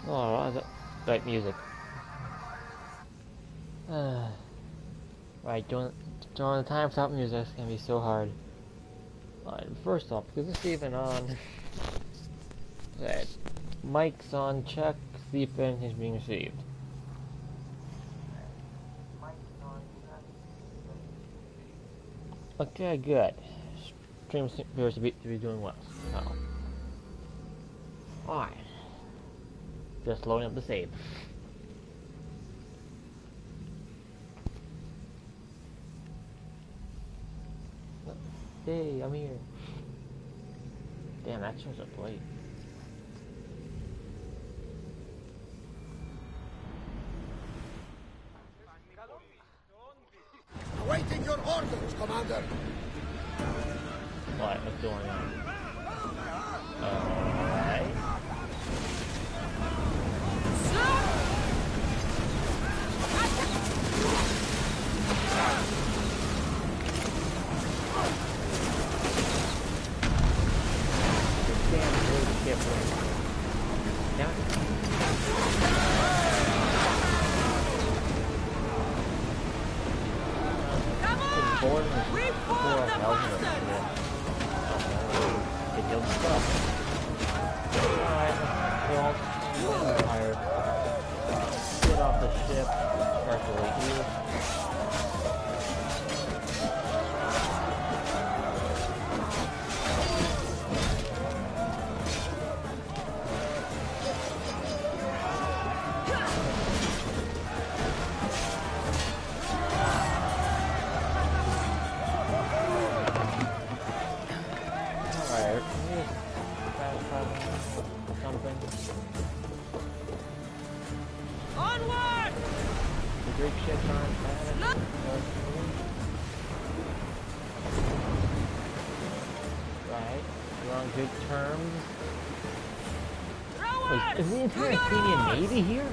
Oh, right music. Right, during the time without music can be so hard. First off, because it's even on. That mic's on check, sleeping is being received. Okay, good. Stream appears to be doing well. Oh. Alright. Just loading up the save. Hey, I'm here. Damn, that shows up late. Awaiting your orders, Commander. What? What's going on? Alright. Damn, really shit right. Down. We formed the bastards! It killed stuff. Alright, let's go Empire. Get off the ship. Start to wait here. Onward! The Greek ships aren't bad. Right, we're on good terms. Wait, is the entire Athenian Navy here?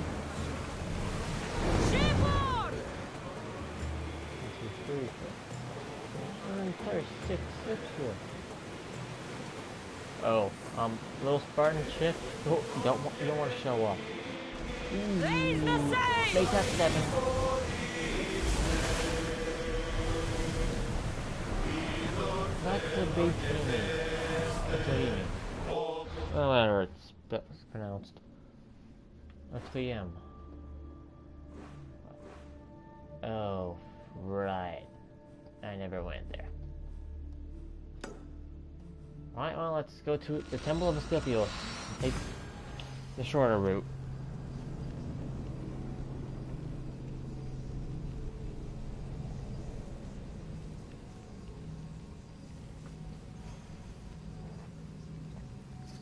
Shipboard! 1, 2, 3, 4. Entire 6 ships here. Oh, little Spartan ship. Oh, you don't want to show up. Raise the sail! Make that 7. That's a big thing. That's what you mean. Oh, whatever it's pronounced. What's PM? Oh, right. I never went there. Alright, well, let's go to the Temple of Asclepius and take the shorter route.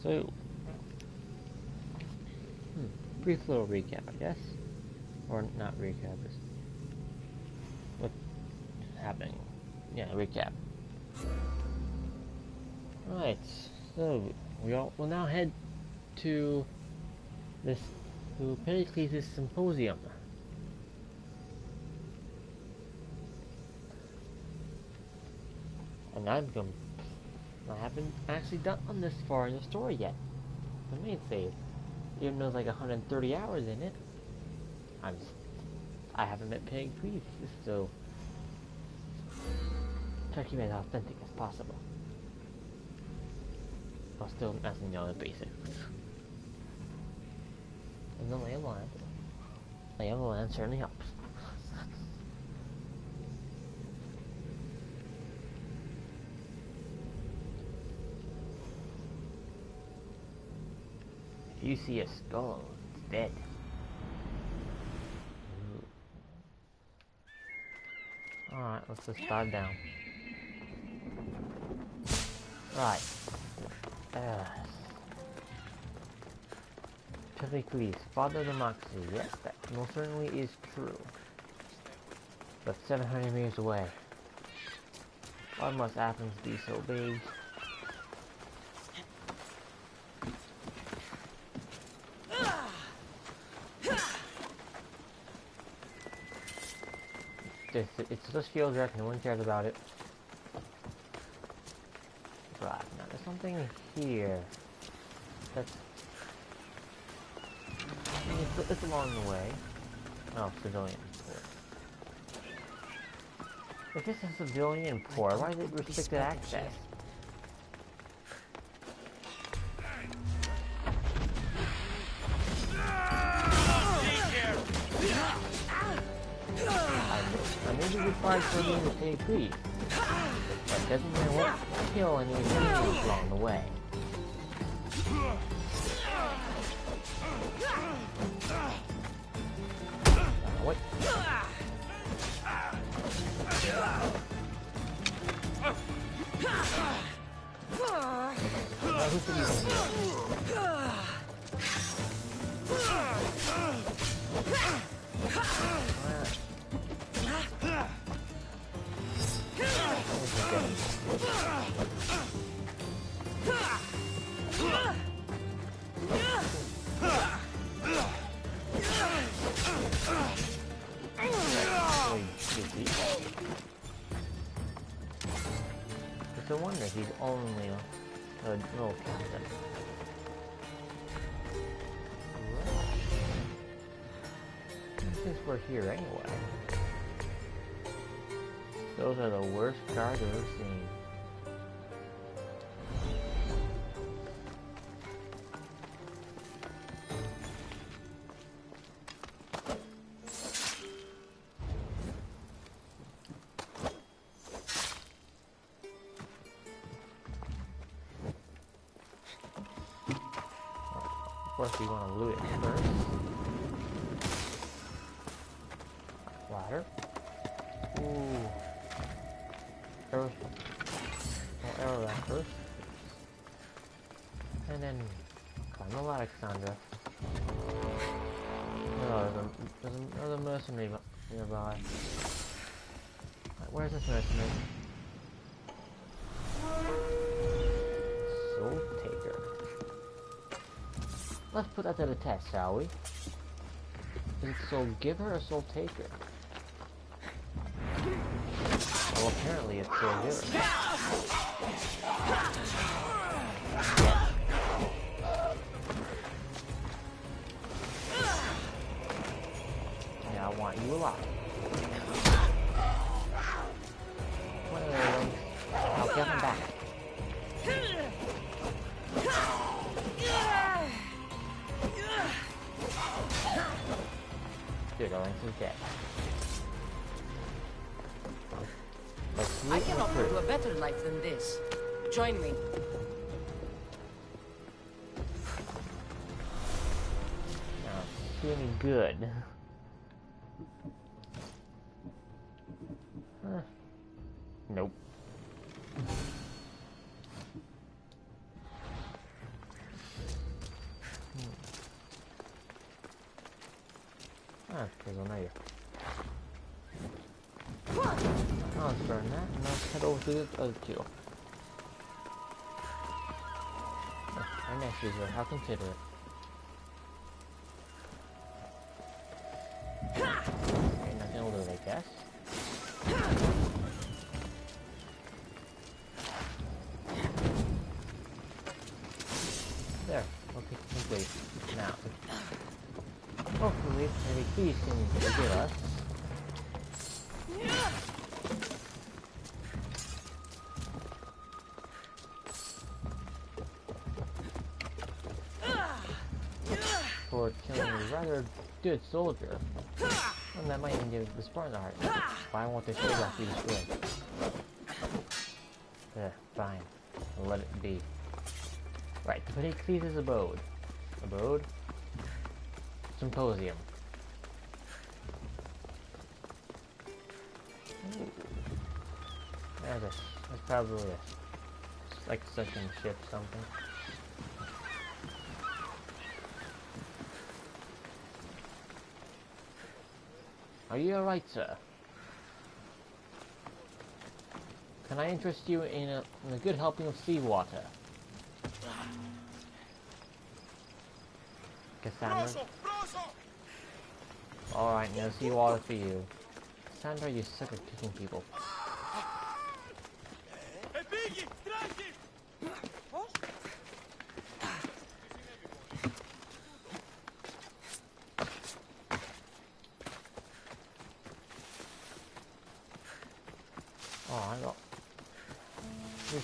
So, brief little recap, I guess. Or not recap, just what's happening. Yeah, recap. Alright, so we'll now head to Pericles' Symposium. And I haven't actually done this far in the story yet. The main save. Even though there's like 130 hours in it. I haven't met Pericles, so try to keep it as authentic as possible. While still messing the basics. And the lay of the land. Lay of the land certainly helps. If you see a skull, it's dead. Alright, let's just dive down. Right. Pericles, father of democracy. Yes, that most certainly is true. But 700 meters away. Why must Athens be so big? It just feels wreck, no one cares about it. Right, now there's something here. That's it's along the way. Oh, civilian port. If this is a civilian port, why is it restricted access? I may be required for me to pay fees, but doesn't mean I won't kill any enemies along the way. What? Who could even heal? It's a wonder he's only a little captain. Since we're here anyway, those are the worst guards I've ever seen. Of course, we want to loot it first. Ladder. Ooh. Arrow. I'll arrow that first. And then climb the ladder, Cassandra. Oh, there's another mercenary nearby. Right, where's this mercenary? Soul Taker. Let's put that to the test, shall we? Is it Soul Giver or Soul Taker? Well, apparently it's Soul Giver. Yeah, I want you alive. Well, I'll get him back. Dude, Lance is dead. I can offer you a better life than this. Join me. Now, it's any good. Huh. Nope. There's one there. Oh, let's burn that, and let's head over to the other two. Our next user, how considerate. Okay, nothing will do, I guess. There, okay, complete. Now, hopefully, maybe keys can forgive us. For killing a rather good soldier. And that might even give the Spartan a heart. Why won't they say that be destroyed? Fine. I'll let it be. Right, to put Cleese's abode. Abode? Symposium. Ooh. That's probably like such a ship something. Are you alright, sir? Can I interest you in a good helping of seawater? Cassandra? Alright, no seawater for you. Cassandra, you suck at kicking people.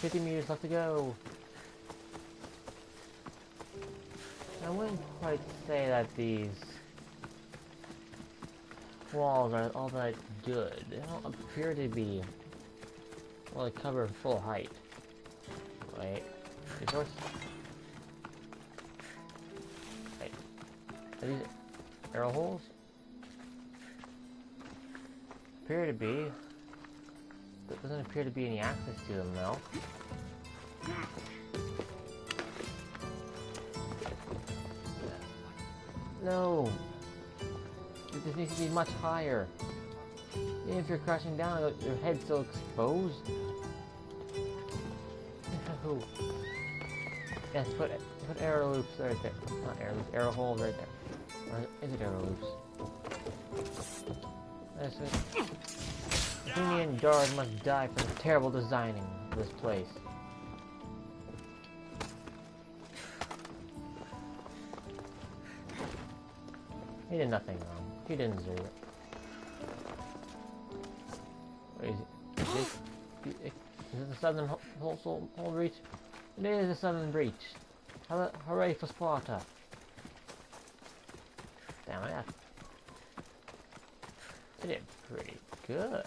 50 meters left to go. I wouldn't quite say that these walls are all that good. They don't appear to be, well, they cover full height. Wait, resource? Wait, are these arrow holes? Appear to be. There doesn't appear to be any access to them though. No! This needs to be much higher. Even if you're crashing down, your head's still exposed. No. Yes, put arrow loops right there. Not arrow loops, arrow holes right there. Or is it arrow loops? That's it. Athenian guard must die for the terrible designing of this place. He did nothing wrong. He didn't deserve it. Wait, is it the southern whole breach? It is the southern breach. Hooray for Sparta! Damn it. They did pretty good.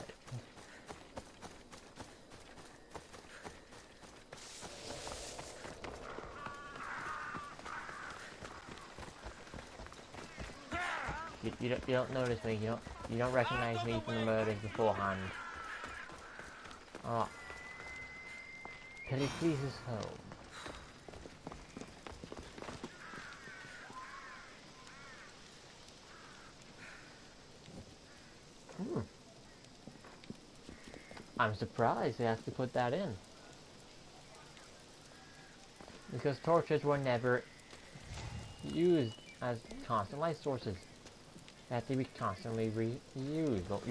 You don't notice me. You don't recognize me from the murders beforehand. Ah, Pericles is home. I'm surprised they actually put that in. Because torches were never used as constant light sources. They have to be constantly reused, but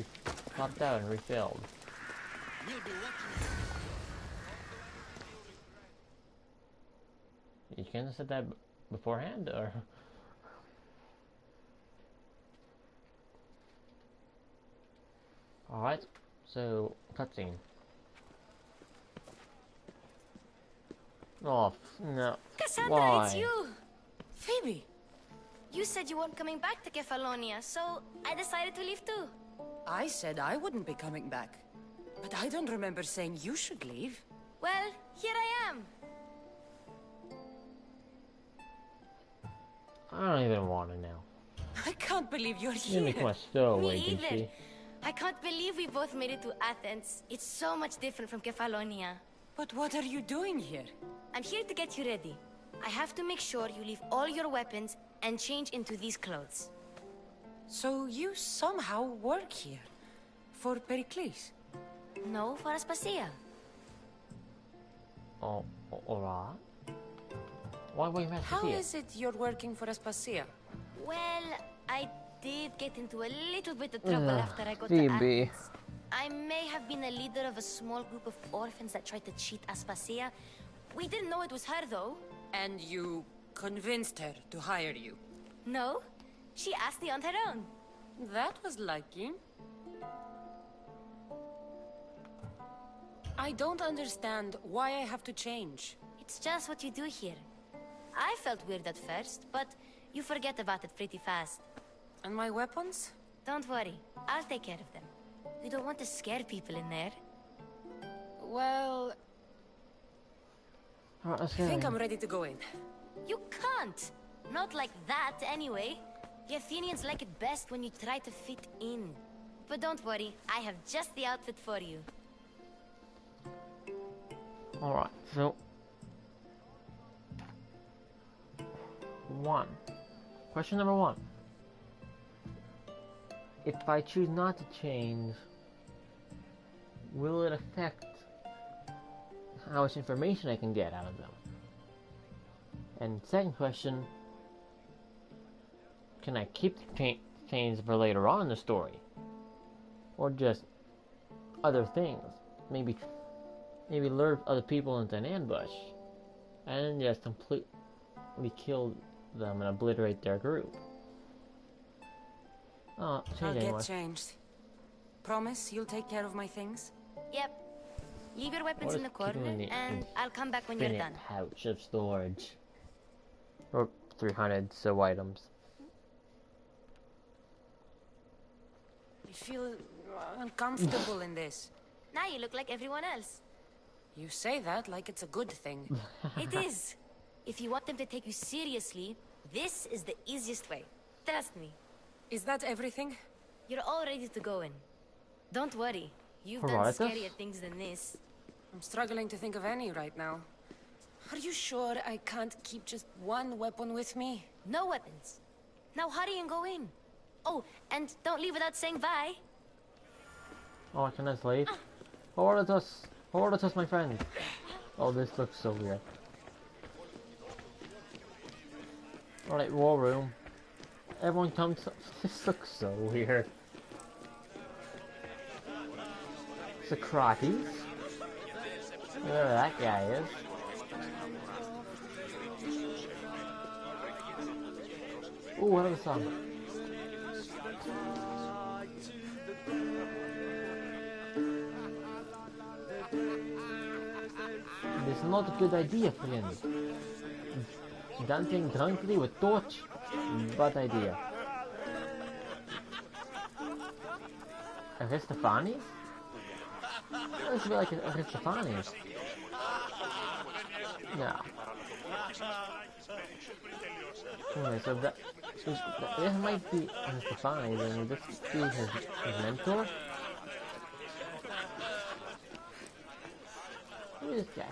popped out and refilled. You couldn't have said that beforehand, or? Alright, so, cutscene. Oh, no. Cassandra, Why? it's you! Phoebe, You said you weren't coming back to Kefalonia, so I decided to leave too. I said I wouldn't be coming back. But I don't remember saying you should leave. Well, here I am. I don't even want to know. I can't believe you're You here. make my stowaway, Me did either. she? I can't believe we both made it to Athens. It's so much different from Kefalonia. But what are you doing here? I'm here to get you ready. I have to make sure you leave all your weapons and change into these clothes. So you somehow work here. For Pericles? No, for Aspasia. Oh, alright. Why were you meant to How see is it you're working for Aspasia? Well, I did get into a little bit of trouble after I got to Phoebe. Athens. I may have been a leader of a small group of orphans that tried to cheat Aspasia. We didn't know it was her, though. And you convinced her to hire you? No, she asked me on her own. That was lucky. I don't understand why I have to change. It's just what you do here. I felt weird at first, but you forget about it pretty fast. And my weapons? Don't worry, I'll take care of them. You don't want to scare people in there. Well, Alright, let's I go. think I'm ready to go in. You can't! Not like that, anyway. The Athenians like it best when you try to fit in. But don't worry, I have just the outfit for you. Alright, so... Question number 1. If I choose not to change, will it affect how much information I can get out of them? And second question, can I keep the chains for later on in the story? Or just other things? Maybe lure other people into an ambush and just completely kill them and obliterate their group. Oh, I'll change anyway. get changed. Promise you'll take care of my things? Yep. Leave your weapons Or in the just keep them corner, in the and I'll come back when you're infinite done. pouch of storage. Or 300 so items. I feel uncomfortable in this. Now you look like everyone else. You say that like it's a good thing. It is. If you want them to take you seriously, this is the easiest way. Trust me. Is that everything? You're all ready to go in. Don't worry. You've done Herodotus? scarier things than this. I'm struggling to think of any right now. Are you sure I can't keep just one weapon with me? No weapons. Now hurry and go in. Oh, and don't leave without saying bye. Oh, can I leave? Herodotus! Herodotus, my friend! Oh, this looks so weird. Alright, war room. Everyone comes. This looks so weird. Socrates. Whoever that guy is. Ooh, what other song? It's not a good idea, friend. Dancing drunkenly with torch? Bad idea. Aristophanes? Looks a bit like Aristophanes. No. Anyway, so this might be Aristophanes, and would this be his mentor? Who is this guy?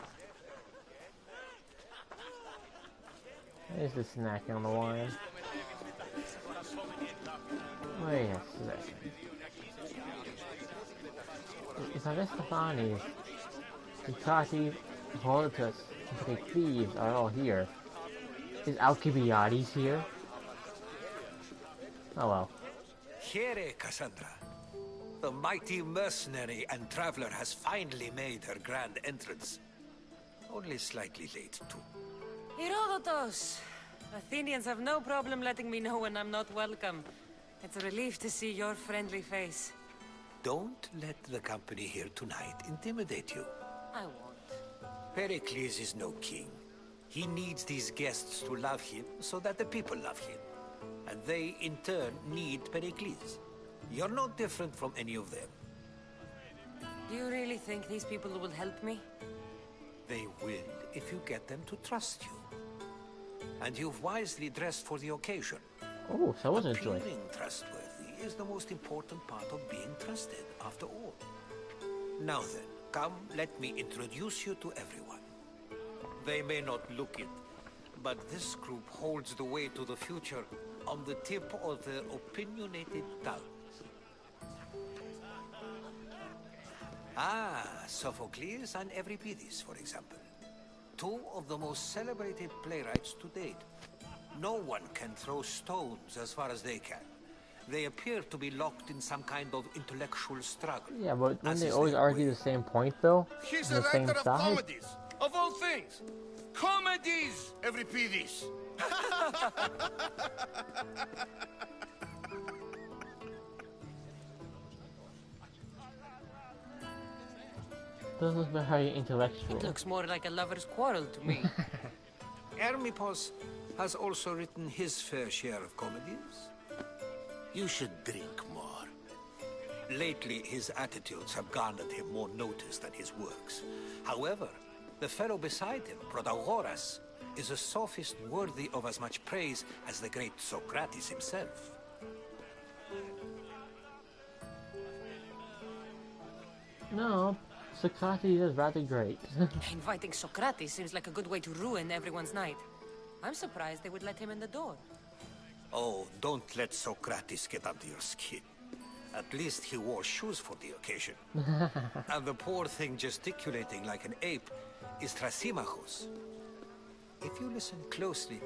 There's the snacking on the wine. Wait a second. If Aristophanes, Socrates, Herodotus, and Pericles are all here, is Alcibiades here? Oh well. Here, Cassandra. The mighty mercenary and traveler has finally made her grand entrance. Only slightly late, too. Herodotus! Athenians have no problem letting me know when I'm not welcome. It's a relief to see your friendly face. Don't let the company here tonight intimidate you. I won't. Pericles is no king. He needs these guests to love him so that the people love him. And they, in turn, need Pericles. You're no different from any of them. Do you really think these people will help me? They will if you get them to trust you. And you've wisely dressed for the occasion. Oh, so was a joy. Appearing trustworthy is the most important part of being trusted, after all. Now then, come, let me introduce you to everyone. They may not look it, but this group holds the way to the future on the tip of their opinionated tongues. Ah, Sophocles and Euripides, for example. Two of the most celebrated playwrights to date. No one can throw stones as far as they can. They appear to be locked in some kind of intellectual struggle. Yeah, but when they always argue the same point, though? He's On a the same writer of side? comedies, of all things. Comedies, Euripides. Doesn't look very intellectual. It looks more like a lover's quarrel to me. Hermippos has also written his fair share of comedies. You should drink more. Lately, his attitudes have garnered him more notice than his works. However, the fellow beside him, Protagoras, is a sophist worthy of as much praise as the great Socrates himself. No, Socrates is rather great. Inviting Socrates seems like a good way to ruin everyone's night. I'm surprised they would let him in the door. Oh, don't let Socrates get under your skin. At least he wore shoes for the occasion. And the poor thing gesticulating like an ape is Thrasymachus. If you listen closely,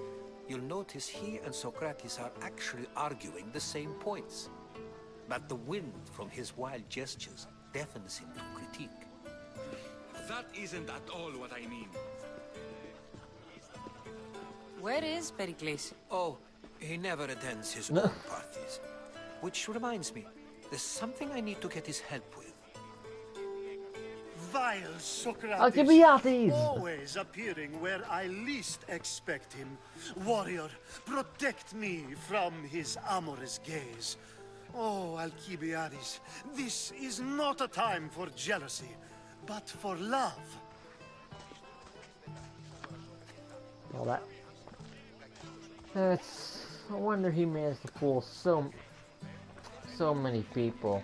you'll notice he and Socrates are actually arguing the same points. But the wind from his wild gestures deafens him to critique. That isn't at all what I mean. Where is Pericles? Oh, he never attends his own parties. Which reminds me, there's something I need to get his help with. vile Socrates, Alcibiades! always appearing where I least expect him. Warrior, protect me from his amorous gaze. Oh, Alcibiades, this is not a time for jealousy, but for love. All that. That's. I wonder he managed to fool so many people.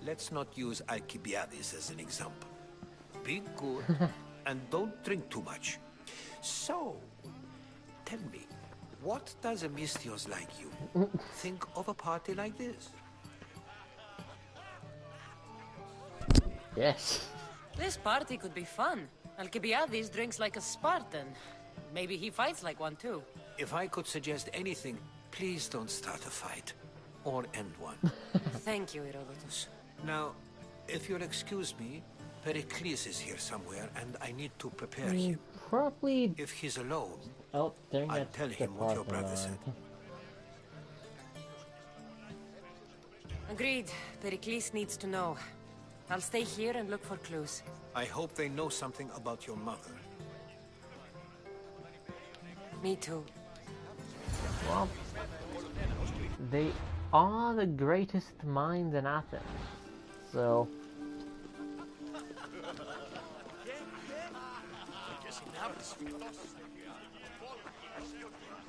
Let's not use Alcibiades as an example. Be good and don't drink too much. So, tell me, what does a Mystios like you think of a party like this? Yes. This party could be fun. Alcibiades drinks like a Spartan. Maybe he fights like one too. If I could suggest anything, please don't start a fight. Or end one. Thank you, Herodotus. Now, if you'll excuse me, Pericles is here somewhere, and I need to prepare him. Probably. If he's alone, Oh, dang I'll it. tell him what your brother said. Agreed. Pericles needs to know. I'll stay here and look for clues. I hope they know something about your mother. Me too. Well, they are the greatest minds in Athens. So.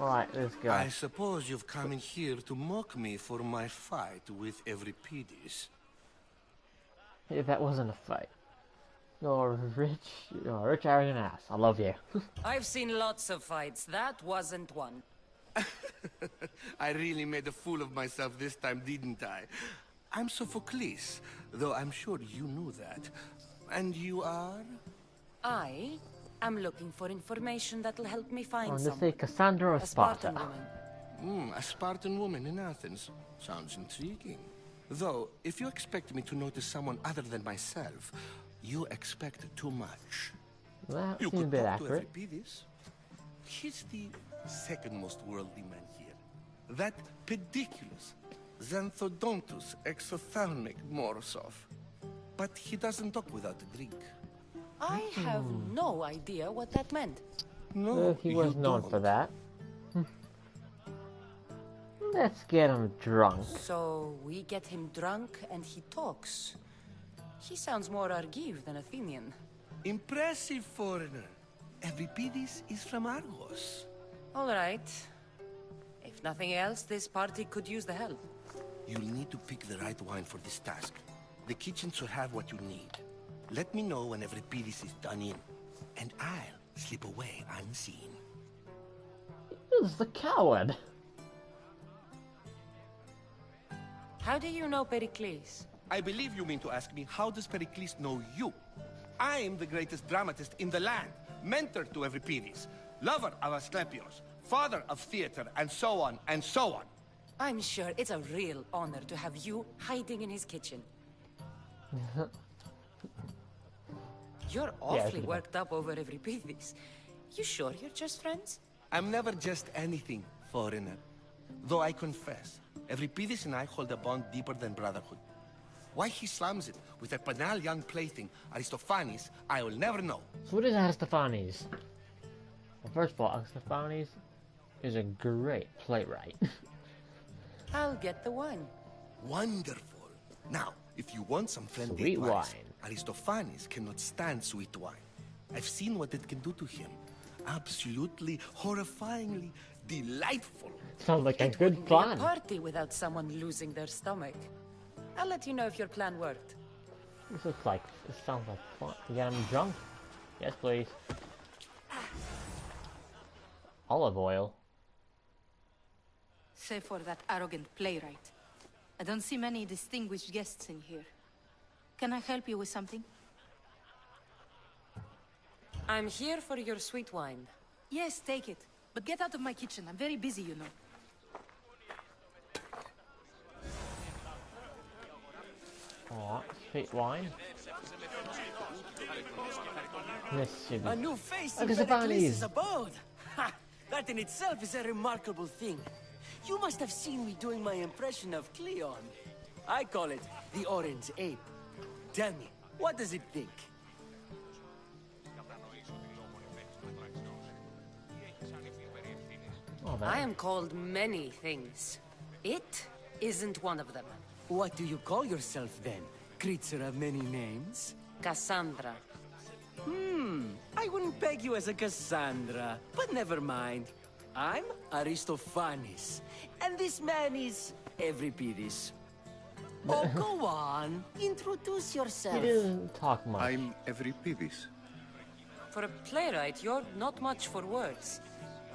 Alright, let's go. I suppose you've come in here to mock me for my fight with Euripides. Hey, that wasn't a fight. You're rich arrogant ass. I love you. I've seen lots of fights. That wasn't one. I really made a fool of myself this time, didn't I? I'm Sophocles, though I'm sure you knew that. And you are? I am looking for information that'll help me find Let's someone. say Cassandra or A Sparta. Spartan woman. A Spartan woman in Athens. Sounds intriguing. Though, if you expect me to notice someone other than myself, you expect too much. That You seems a could bit talk to accurate. Euripides. He's the second most worldly man here. That pediculous, xanthodontus exophthalmic Morosov. But he doesn't talk without a drink. I have no idea what that meant. No, He you was known don't. for that. Let's get him drunk. So we get him drunk and he talks. He sounds more Argive than Athenian. Impressive foreigner. Euripides is from Argos. All right. If nothing else, this party could use the help. You'll need to pick the right wine for this task. The kitchen should have what you need. Let me know when Euripides is done in, and I'll slip away unseen. This is the coward. How do you know Pericles? I believe you mean to ask me, how does Pericles know you? I'm the greatest dramatist in the land, mentor to Euripides, lover of Asclepios, father of theater, and so on, and so on. I'm sure it's a real honor to have you hiding in his kitchen. You're awfully Yeah, worked up over Euripides. You sure you're just friends? I'm never just anything, foreigner. Though I confess, Euripides and I hold a bond deeper than brotherhood. Why he slams it with a banal young plaything, Aristophanes, I will never know. So what is Aristophanes? Well, first of all, Aristophanes is a great playwright. I'll get the wine. Wonderful. Now, if you want some friendly Sweet advice, wine. Aristophanes cannot stand sweet wine. I've seen what it can do to him. Absolutely, horrifyingly delightful. Sounds like a It good wouldn't be a plan. party without someone losing their stomach. I'll let you know if your plan worked. This sounds like fun. To get him drunk? Yes, please. Olive oil. Save for that arrogant playwright. I don't see many distinguished guests in here. Can I help you with something? I'm here for your sweet wine. Yes, take it. But get out of my kitchen. I'm very busy, you know. Aw, sweet wine. Mississippi. A new face Look in at the Pericles' bunnies. abode! Ha! That in itself is a remarkable thing. You must have seen me doing my impression of Cleon. I call it the orange ape. Tell me, what does it think? Oh, I am called many things. It isn't one of them. What do you call yourself then? Creature of many names? Cassandra. I wouldn't peg you as a Cassandra, but never mind. I'm Aristophanes, and this man is Euripides. Oh, go on. Introduce He yourself. didn't talk much. I'm Euripides. For a playwright, you're not much for words.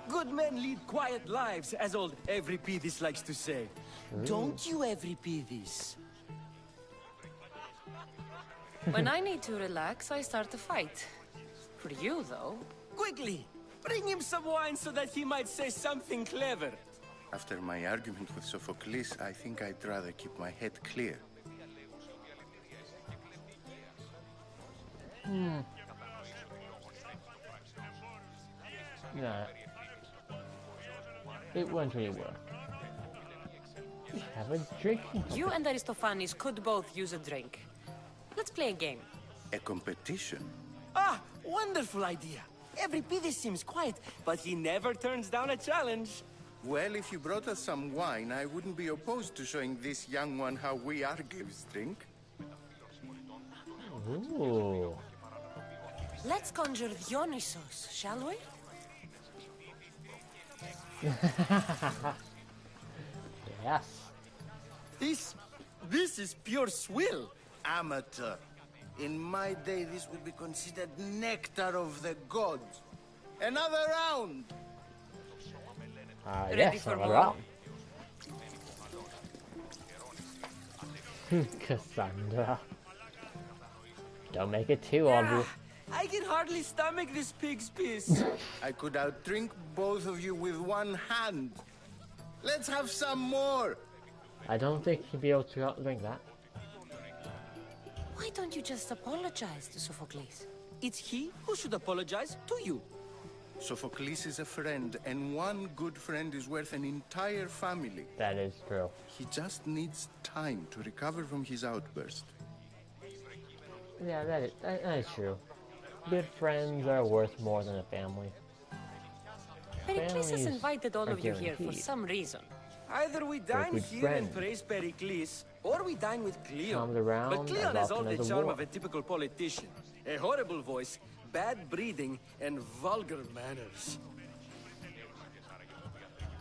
Good men lead quiet lives, as old Euripides likes to say. Don't you, Euripides? When I need to relax, I start a fight. For you, though. Quickly, bring him some wine so that he might say something clever. After my argument with Sophocles, I think I'd rather keep my head clear. Nah. It won't really work. Have a drink. You and Aristophanes could both use a drink. Let's play a game. A competition? Ah, wonderful idea. Euripides seems quiet, but he never turns down a challenge. Well, if you brought us some wine, I wouldn't be opposed to showing this young one how we Argives drink. Ooh. Let's conjure Dionysos, shall we? Yes. This is pure swill. Amateur. In my day, this would be considered nectar of the gods. Another round! Ready Yes, for I'm more? around. Cassandra. Don't make it too obvious. I can hardly stomach this pig's piss. I could outdrink both of you with one hand. Let's have some more! I don't think he'd be able to outdrink that. Why don't you just apologize to Sophocles? It's he who should apologize to you. Sophocles is a friend, and one good friend is worth an entire family. That is true. He just needs time to recover from his outburst. Yeah, that is true. Good friends are worth more than a family. Pericles has Families invited all are of you here for guaranteed. some reason. Either we dine good here friend. and praise Pericles, or we dine with Cleon. Comes around But Cleon as has all often the as a charm war. of a typical politician. A horrible voice, bad breeding, and vulgar manners.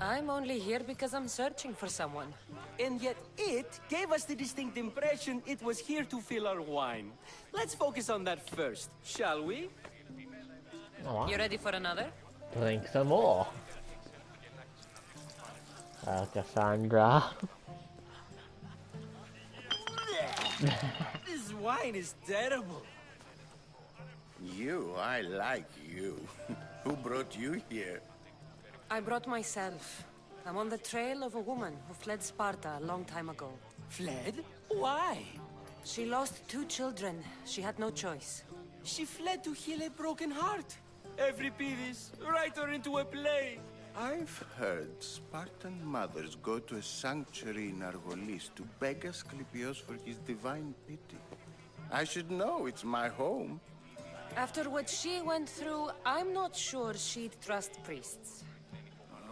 I'm only here because I'm searching for someone. And yet it gave us the distinct impression it was here to fill our wine. Let's focus on that first, shall we? Oh, You ready for another? drink some more. Cassandra. This wine is terrible. You, I like you. Who brought you here? I brought myself. I'm on the trail of a woman who fled Sparta a long time ago. Fled? Why? She lost 2 children. She had no choice. She fled to heal a broken heart. Euripides, write her into a play. I've heard Spartan mothers go to a sanctuary in Argolis to beg Asclepios for his divine pity. I should know, it's my home. After what she went through, I'm not sure she'd trust priests.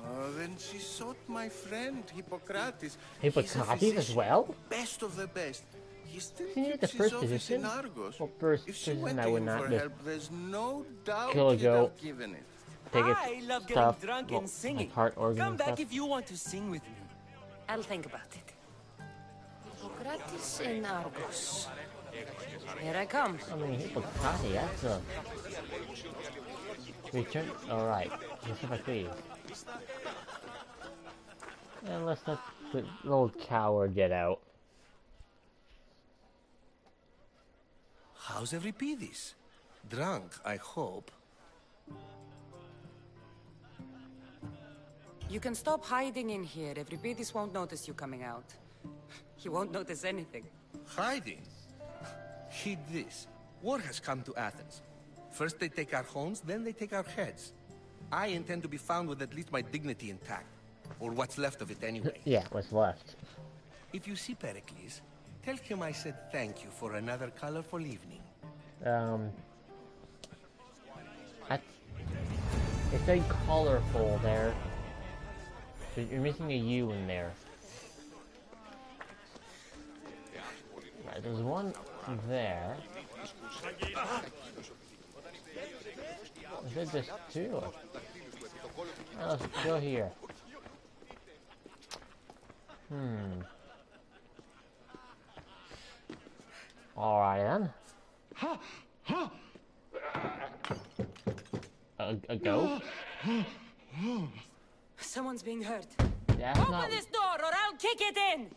Oh, then she sought my friend, Hippocrates. Hippocrates He's a as physician, well? Best of the best. He still Isn't he the keeps his first office physician? in Argos. Well, first If she physician went I to would him not for just help, there's no doubt kill a he'd goat. have given it. Take I its love getting stuff, drunk well, and singing. like heart organs Come and back stuff. if you want to sing with me. I'll think about it. Hippocrates in Argos. Here I come. I mean, Hippocrates, that's a... Return... Alright, Hippocrates. And let's let the old coward get out. How's Euripides? Drunk, I hope. You can stop hiding in here. Euripides won't notice you coming out. He won't notice anything. Hiding? Heed this. War has come to Athens. First they take our homes, then they take our heads. I intend to be found with at least my dignity intact. Or what's left of it anyway. Yeah, what's left? If you see Pericles, Tell him I said thank you for another colorful evening. It said colorful there. So you're missing a U in there. Right, there's one there. Is it just two? Let's go here. Alright then. A goat? Someone's being hurt. Open this door or I'll kick it in!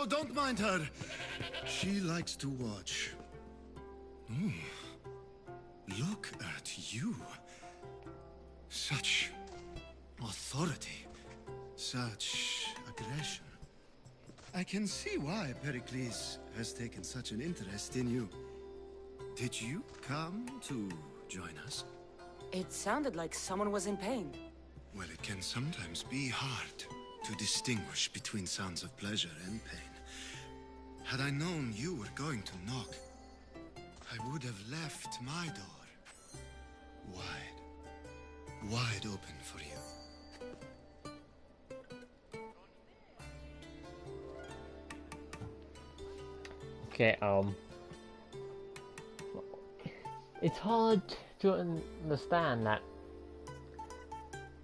Don't mind her. She likes to watch. Ooh. Look at you. Such authority. Such aggression. I can see why Pericles has taken such an interest in you. Did you come to join us? It sounded like someone was in pain. Well, it can sometimes be hard to distinguish between sounds of pleasure and pain. Had I known you were going to knock, I would have left my door wide open for you. Okay, it's hard to understand that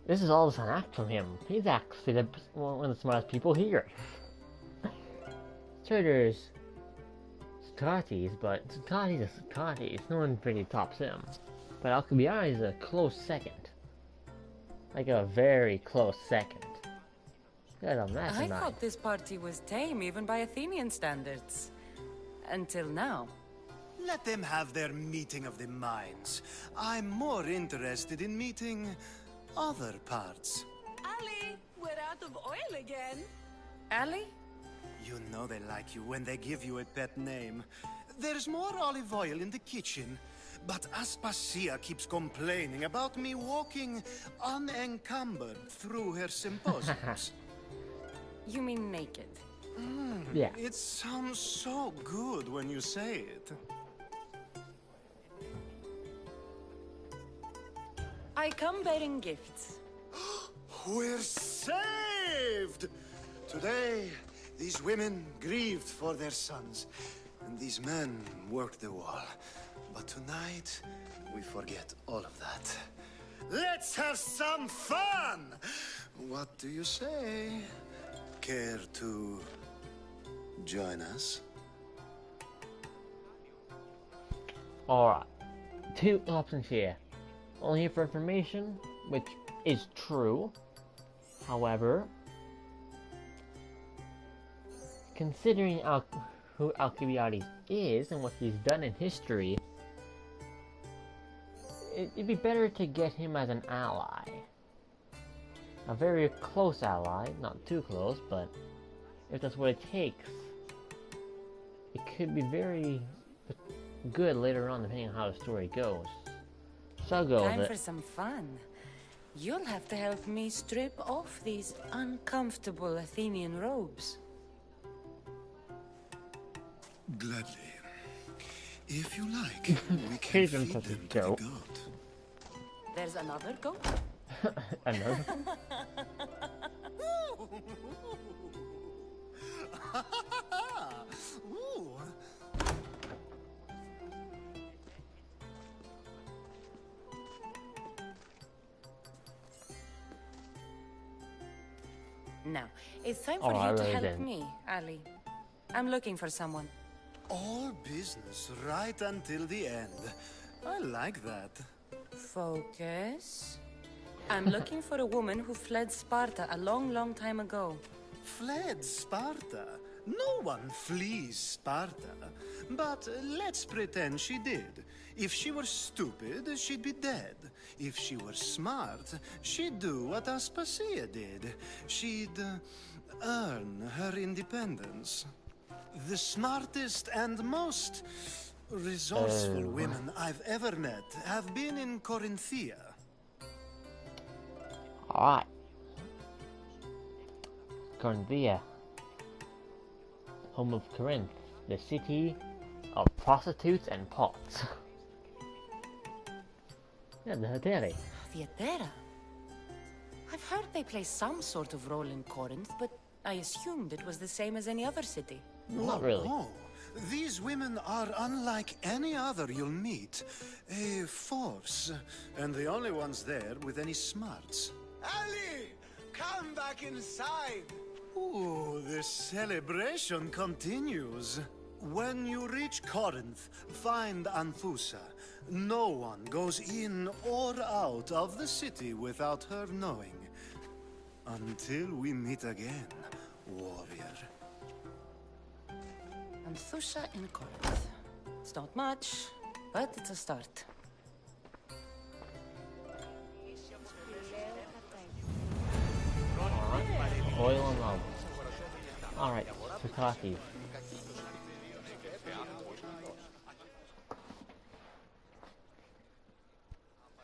this is all just an act from him. He's actually one of the smartest people here. Sure, there's Socrates, but Socrates is Socrates. No one really tops him. But Alcibiades is a close second. Like a very close second. I thought this party was tame, even by Athenian standards. Until now. Let them have their meeting of the minds. I'm more interested in meeting other parts. Ali, we're out of oil again. Ali? You know they like you when they give you a pet name. There's more olive oil in the kitchen, but Aspasia keeps complaining about me walking unencumbered through her symposiums. You mean naked? Yeah. It sounds so good when you say it. I come bearing gifts. We're saved! Today, these women grieved for their sons, and these men worked the wall. But tonight, we forget all of that. Let's have some fun! What do you say? Care to join us? Alright. Two options here. Only here for information, which is true. However, considering who Alcibiades is and what he's done in history, it'd be better to get him as an ally. A very close ally, not too close, but if that's what it takes, it could be very good later on depending on how the story goes. So I'll go Time with for it. some fun. You'll have to help me strip off these uncomfortable Athenian robes. Gladly. If you like, we can He's feed such a them to the goat. goat. There's another goat? Another? Ooh. Now, it's time for I you to really help didn't. me, Ali. I'm looking for someone. All business right until the end. I like that. Focus. I'm looking for a woman who fled Sparta a long, long time ago. Fled Sparta? No one flees Sparta. But let's pretend she did. If she were stupid, she'd be dead. If she were smart, she'd do what Aspasia did. She'd earn her independence. The smartest and most resourceful women I've ever met have been in Corinthia. Alright. Corinthia, home of Corinth, the city of prostitutes and pots. Yeah, the Hetere. The Atera. I've heard they play some sort of role in Corinth, but I assumed it was the same as any other city. Not really. Oh, these women are unlike any other you'll meet. A force, and the only ones there with any smarts. Ali! Come back inside! Ooh, the celebration continues. When you reach Corinth, find Anfusa. No one goes in or out of the city without her knowing. Until we meet again, warrior. Anthusha in Corinth. It's not much, but it's a start. Alright, oil and love. Alright, Sukaki.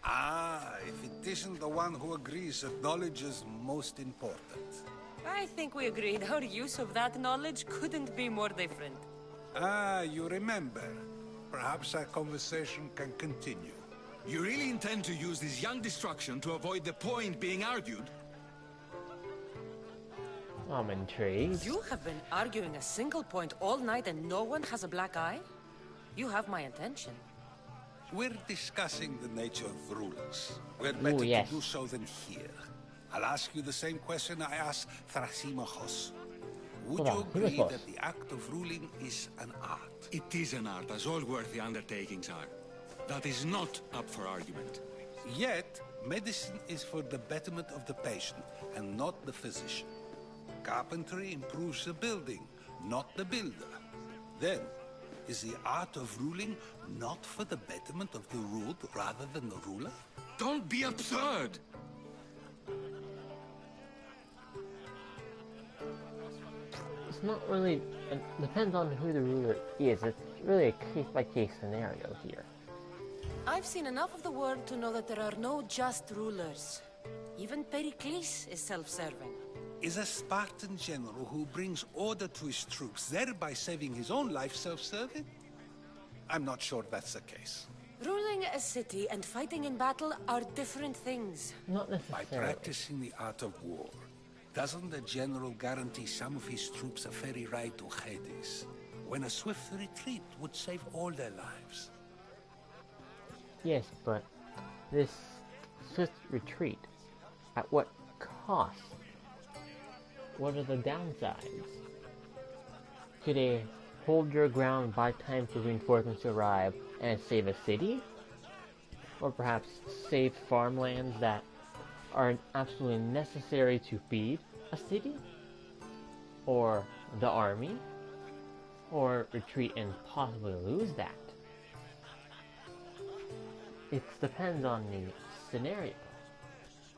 Ah, if it isn't the one who agrees that knowledge is most important. I think we agreed our use of that knowledge couldn't be more different. Ah, you remember. Perhaps our conversation can continue. You really intend to use this young destruction to avoid the point being argued? I'm intrigued. You have been arguing a single point all night and no one has a black eye? You have my attention. We're discussing the nature of rulers. We're better yes. to do so than here. I'll ask you the same question I asked Thrasimachos. Would you agree that the act of ruling is an art? It is an art, as all worthy undertakings are. That is not up for argument. Yet, medicine is for the betterment of the patient, and not the physician. Carpentry improves the building, not the builder. Then, is the art of ruling not for the betterment of the ruled rather than the ruler? Don't be absurd! It's not really... It depends on who the ruler is. It's really a case-by-case scenario here. I've seen enough of the world to know that there are no just rulers. Even Pericles is self-serving. Is a Spartan general who brings order to his troops, thereby saving his own life, self-serving? I'm not sure that's the case. Ruling a city and fighting in battle are different things. Not By necessarily. practicing the art of war, doesn't the general guarantee some of his troops a ferry ride to Hades, when a swift retreat would save all their lives? Yes, but this swift retreat, at what cost? What are the downsides? Could a hold your ground by time for reinforcements to arrive and save a city? Or perhaps save farmlands that are absolutely necessary to feed a city? Or the army? Or retreat and possibly lose that? It depends on the scenario.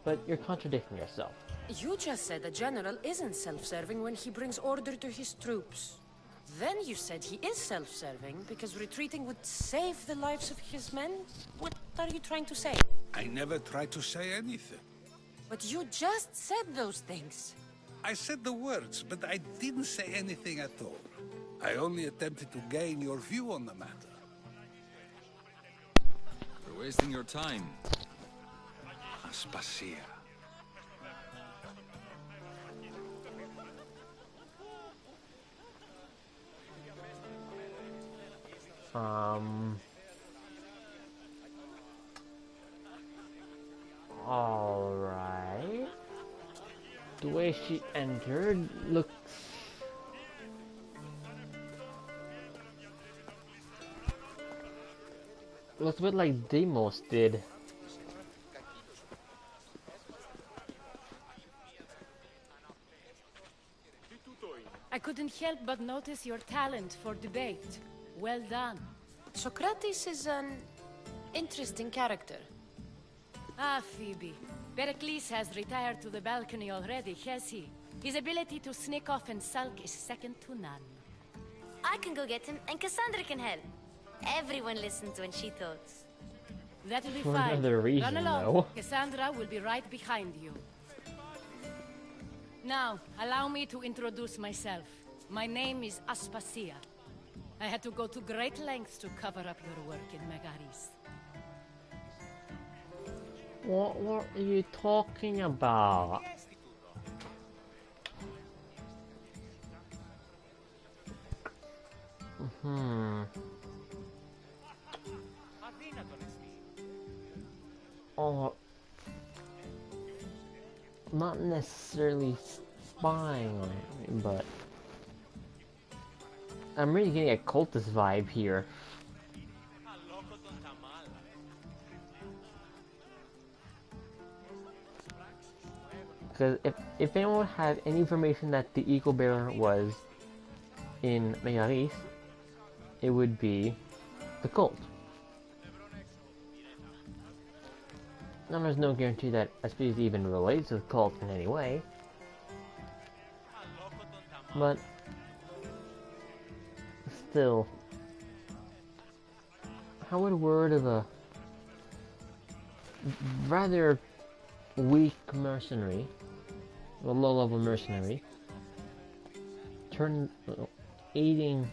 But you're contradicting yourself. You just said a general isn't self-serving when he brings order to his troops. Then you said he is self-serving because retreating would save the lives of his men? What are you trying to say? I never tried to say anything. But you just said those things. I said the words, but I didn't say anything at all. I only attempted to gain your view on the matter. You're wasting your time. Aspasia. Alright. The way she entered looks... looks a bit like Deimos did. I couldn't help but notice your talent for debate. Well done. Socrates is an interesting character. Ah, Phoebe. Pericles has retired to the balcony already, has he? His ability to sneak off and sulk is second to none. I can go get him, and Cassandra can help. Everyone listens when she talks. That'll be For fine. another reason, Run along. though. Cassandra will be right behind you. Now, allow me to introduce myself. My name is Aspasia. I had to go to great lengths to cover up your work in Megaris. What are you talking about? Oh, not necessarily spying on me, but I'm really getting a cultist vibe here. Because if anyone had any information that the Eagle Bearer was in Megaris, it would be the cult. Now there's no guarantee that Aspasia even relates to the cult in any way, but still, how would a word of a rather weak mercenary, a low-level mercenary, aiding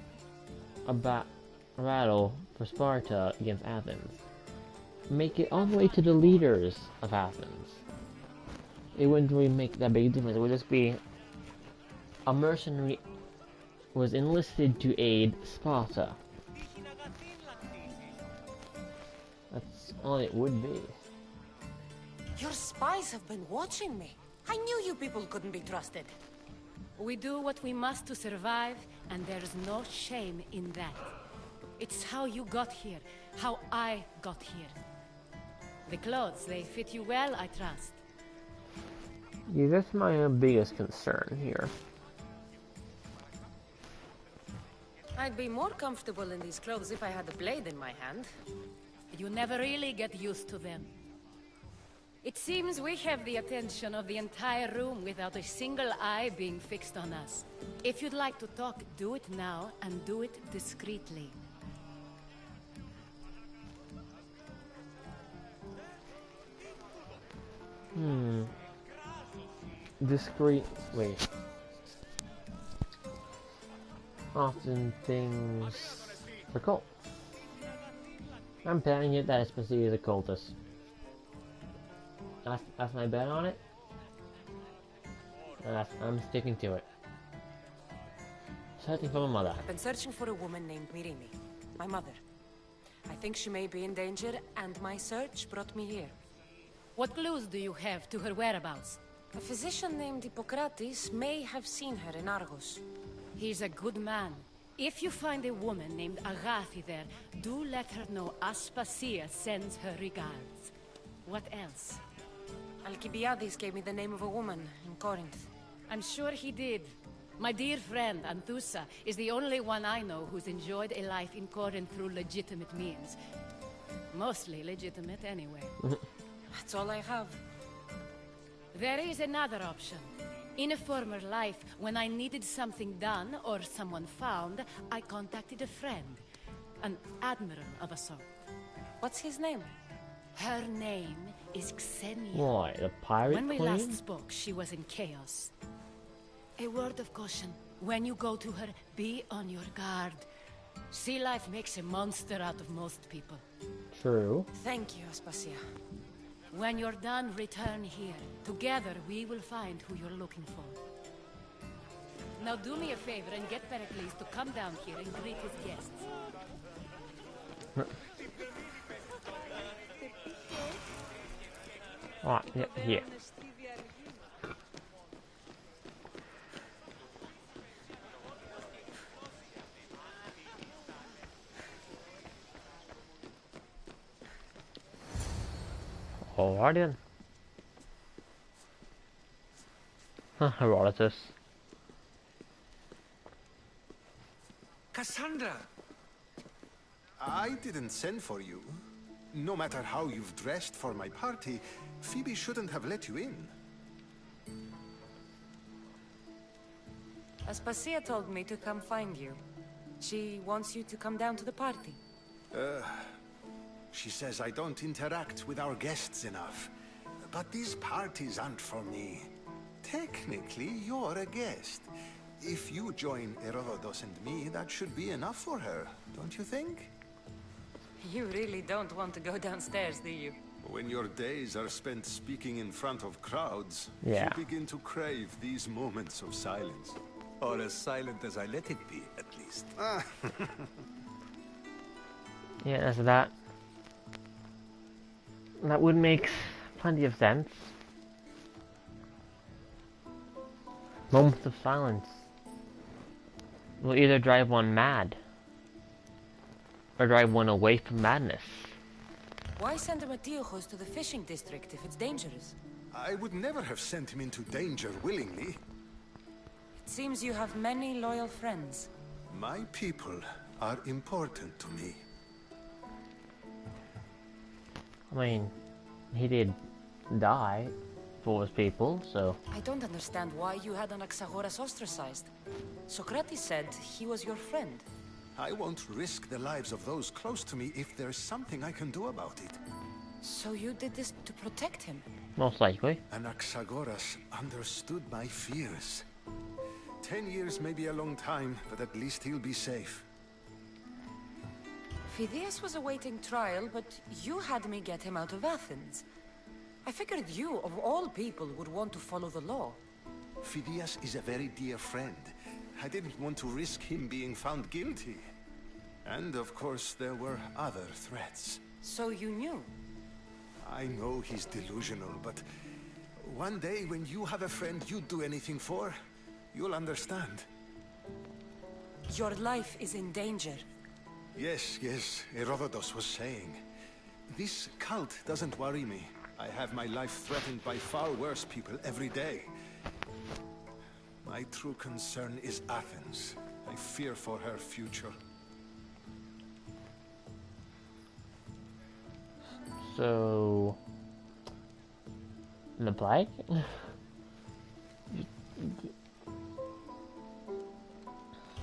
a battle for Sparta against Athens, make it all the way to the leaders of Athens? It wouldn't really make that big a difference. It would just be a mercenary was enlisted to aid Sparta. That's all it would be. Your spies have been watching me. I knew you people couldn't be trusted. We do what we must to survive, and there's no shame in that. It's how you got here, how I got here. The clothes, they fit you well, I trust. Yeah, that's my biggest concern here. I'd be more comfortable in these clothes if I had a blade in my hand. You never really get used to them. It seems we have the attention of the entire room without a single eye being fixed on us. If you'd like to talk, do it now, and do it discreetly. Wait. Often things are cult. I'm betting it that Aspasia is a cultist. That's my bet on it. And I'm sticking to it. Searching for my mother. I've been searching for a woman named Mirimi, my mother. I think she may be in danger, and my search brought me here. What clues do you have to her whereabouts? A physician named Hippocrates may have seen her in Argos. He's a good man. If you find a woman named Agathi there, do let her know Aspasia sends her regards. What else? Alcibiades gave me the name of a woman in Corinth. I'm sure he did. My dear friend, Anthusa, is the only one I know who's enjoyed a life in Corinth through legitimate means. Mostly legitimate, anyway. That's all I have. There is another option. In a former life, when I needed something done or someone found, I contacted a friend. An admiral of a sort. What's his name? Her name is Xenia. Why, the pirate When we queen? last spoke, she was in chaos. A word of caution. When you go to her, be on your guard. Sea life makes a monster out of most people. True. Thank you, Aspasia. When you're done, return here. Together, we will find who you're looking for. Now do me a favor and get Pericles to come down here and greet his guests. Alright, yeah, here. Alright then. Herodotus. Cassandra! I didn't send for you. No matter how you've dressed for my party, Phoebe shouldn't have let you in. Aspasia told me to come find you. She wants you to come down to the party. She says I don't interact with our guests enough. But these parties aren't for me. technically, you're a guest. If you join Herodotus and me, that should be enough for her, don't you think? You really don't want to go downstairs, do you? When your days are spent speaking in front of crowds, Yeah. you begin to crave these moments of silence. Or as silent as I let it be, at least. Yeah, so that would make plenty of sense. Moments of silence will either drive one mad or drive one away from madness. Why send Matiochos to the fishing district if it's dangerous? I would never have sent him into danger willingly. It seems you have many loyal friends. My people are important to me. I mean, he did die for his people, so... I don't understand why you had Anaxagoras ostracized. Socrates said he was your friend. I won't risk the lives of those close to me if there's something I can do about it. So you did this to protect him? Most likely. Anaxagoras understood my fears. 10 years may be a long time, but at least he'll be safe. Phidias was awaiting trial, but you had me get him out of Athens. I figured you, of all people, would want to follow the law. Phidias is a very dear friend. I didn't want to risk him being found guilty. And of course, there were other threats. So you knew? I know he's delusional, but one day when you have a friend you'd do anything for, you'll understand. Your life is in danger. Yes, Herodotus was saying. This cult doesn't worry me. I have my life threatened by far worse people every day. My true concern is Athens. I fear for her future. So... the plague?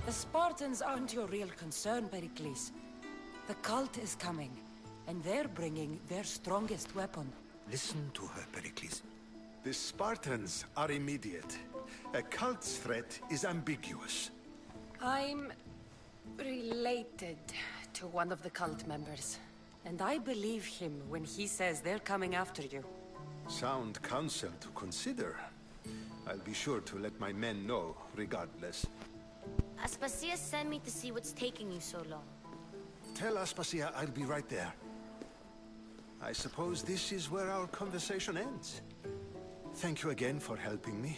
The Spartans aren't your real concern, Pericles. The cult is coming, and they're bringing their strongest weapon. Listen to her, Pericles. The Spartans are immediate. A cult's threat is ambiguous. I'm related to one of the cult members, and I believe him when he says they're coming after you. Sound counsel to consider. I'll be sure to let my men know, regardless. Aspasia sent me to see what's taking you so long. Tell Aspasia I'll be right there. I suppose this is where our conversation ends. Thank you again for helping me.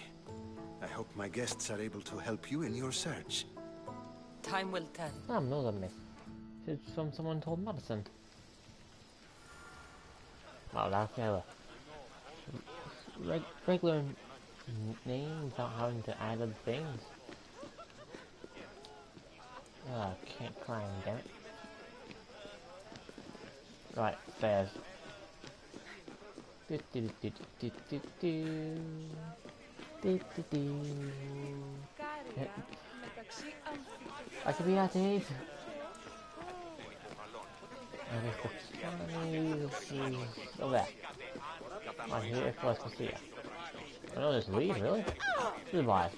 I hope my guests are able to help you in your search. Time will tell. I'm not a myth. It's from someone told Madison. Wow, that's regular name without having to add other things. Can't climb, damn it. Right, stairs. I could be at it. Over there. I'm here for Aspasia. I know this leave, really? Goodbye.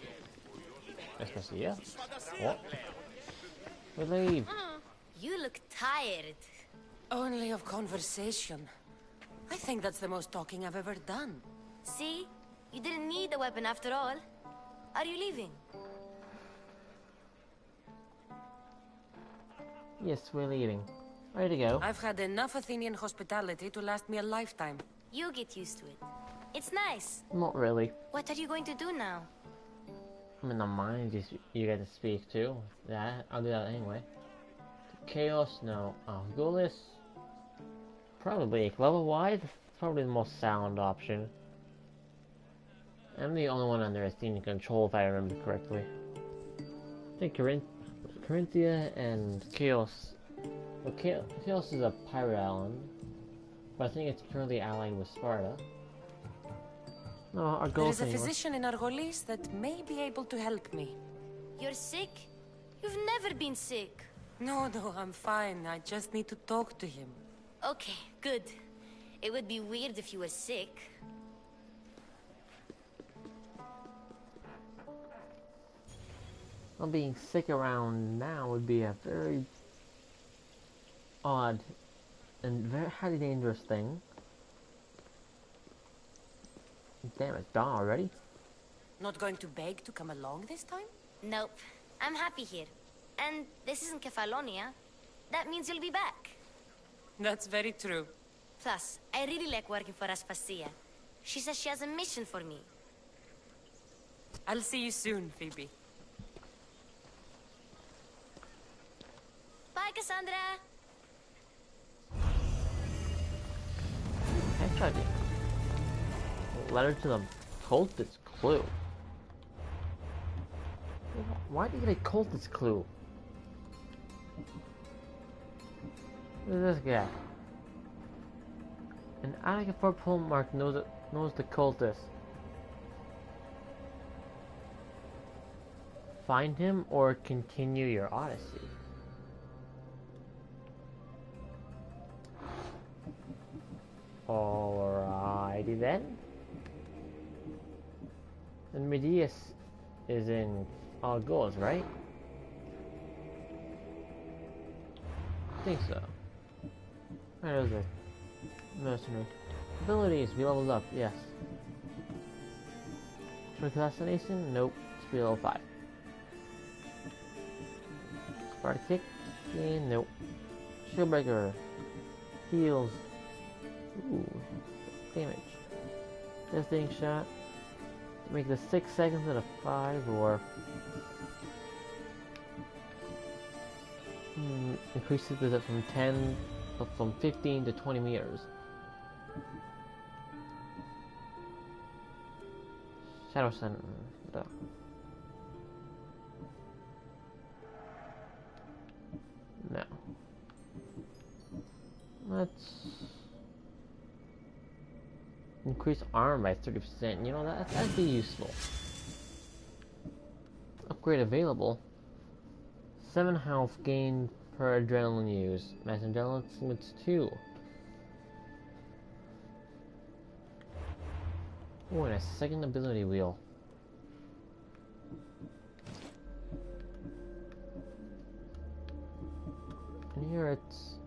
Aspasia? What? We leave. You look tired. Only of conversation. I think that's the most talking I've ever done. See? You didn't need the weapon after all. Are you leaving? Yes, we're leaving. Ready to go. I've had enough Athenian hospitality to last me a lifetime. You get used to it. It's nice. Not really. What are you going to do now? I mean, not mine, just you get to speak too. Yeah, I'll do that anyway. Chaos, no. Goalless, probably. Level-wise, probably the most sound option. I'm the only one under Athenian control, if I remember correctly. I think Corinthia and Chaos. Well, Chaos is a pirate island, but I think it's currently allied with Sparta. No, our goal There is a physician in Argolis that may be able to help me. You're sick? You've never been sick. No, I'm fine. I just need to talk to him. Okay, good. It would be weird if you were sick. Not being sick around now would be a very odd and very highly dangerous thing. Damn, it's dawn already. Not going to beg to come along this time? Nope. I'm happy here. And this isn't Kefalonia. That means you'll be back. That's very true. Plus, I really like working for Aspasia. She says she has a mission for me. I'll see you soon, Phoebe. Bye, Cassandra! Headshot you. Letter to the cultist clue. Why did you get a cultist clue? Who's this guy? An Attica 4 pull mark knows the cultist. Find him or continue your Odyssey. Alrighty then. And Medius is in all goals, right? I think so. Where is it? Mercenary. Abilities, we leveled up, yes. Trick assassination? Nope. It's level 5. Sparta kick? Nope. Shieldbreaker. Heals. Ooh. Damage. Devastating shot. Make the 6 seconds out of 5 or increases it from 15 to 20 meters. Shadow Center. No. Let's increase arm by 30%. You know, that'd be useful. Upgrade available. 7 health gain per adrenaline use. Max adrenaline limits 2. Oh, and a second ability wheel. And here it's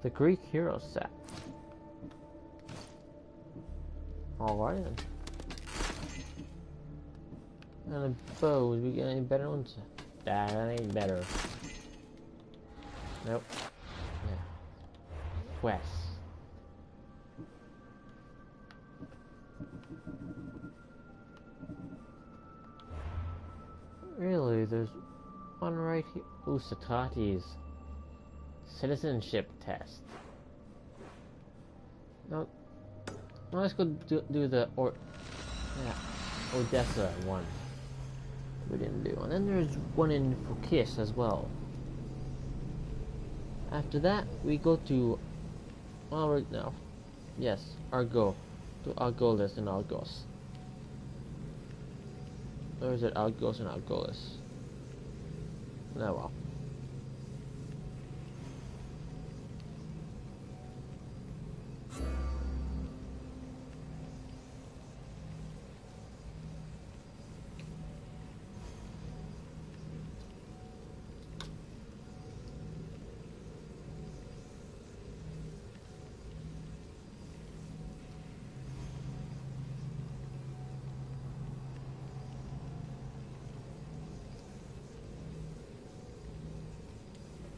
the Greek hero set. Alright then. And a bow, would we get any better ones? That ain't better. Nope. Yeah. Quest. Really, there's one right here. Ooh, Satati's citizenship test. No. Well, let's go do the Odessa one. We didn't do. And then there's one in Fukish as well. After that, we go to Argo. To Argolis and Argos. Or is it Argos and Argolis? Oh well.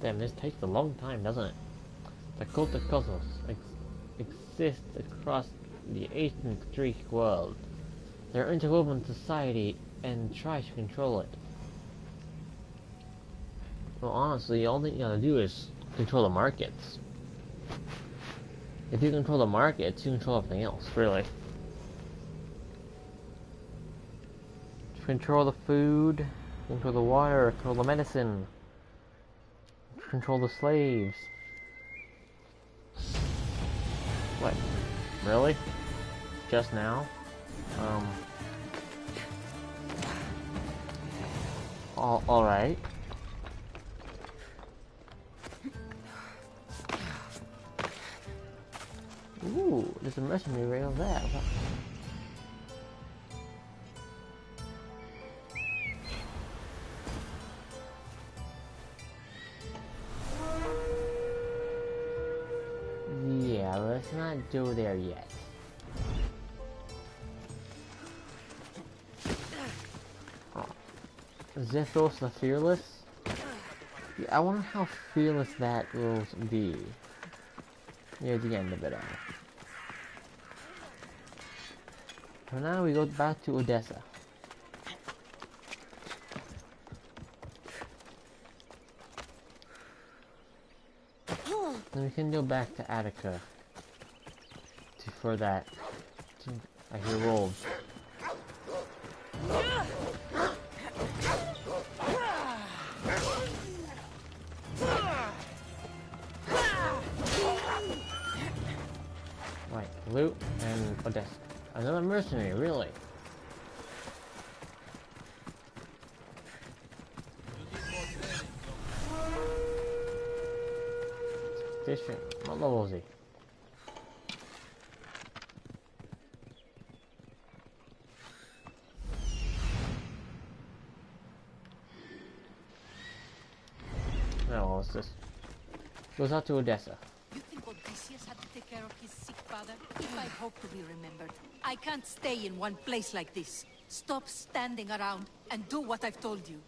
Damn, this takes a long time, doesn't it? The cult of Kosmos exists across the ancient Greek world. They're interwoven in society and try to control it. Well, honestly, all that you gotta do is control the markets. If you control the markets, you control everything else, really. Control the food, control the water, control the medicine. Control the slaves. What? Really? Just now? Alright. Ooh, there's a mercenary right over there. Yeah, let's not go there yet. Oh. Zethos the Fearless? Yeah, I wonder how fearless that will be near the end of it all. So now we go back to Odessa. Then we can go back to Attica for that. I hear wolves. Right, loot and Odessa. Another mercenary, really? Fishing. What level is he? No, what's this? Goes out to Odessa. You think Odysseus had to take care of his sick father? If I hope to be remembered, I can't stay in one place like this. Stop standing around and do what I've told you.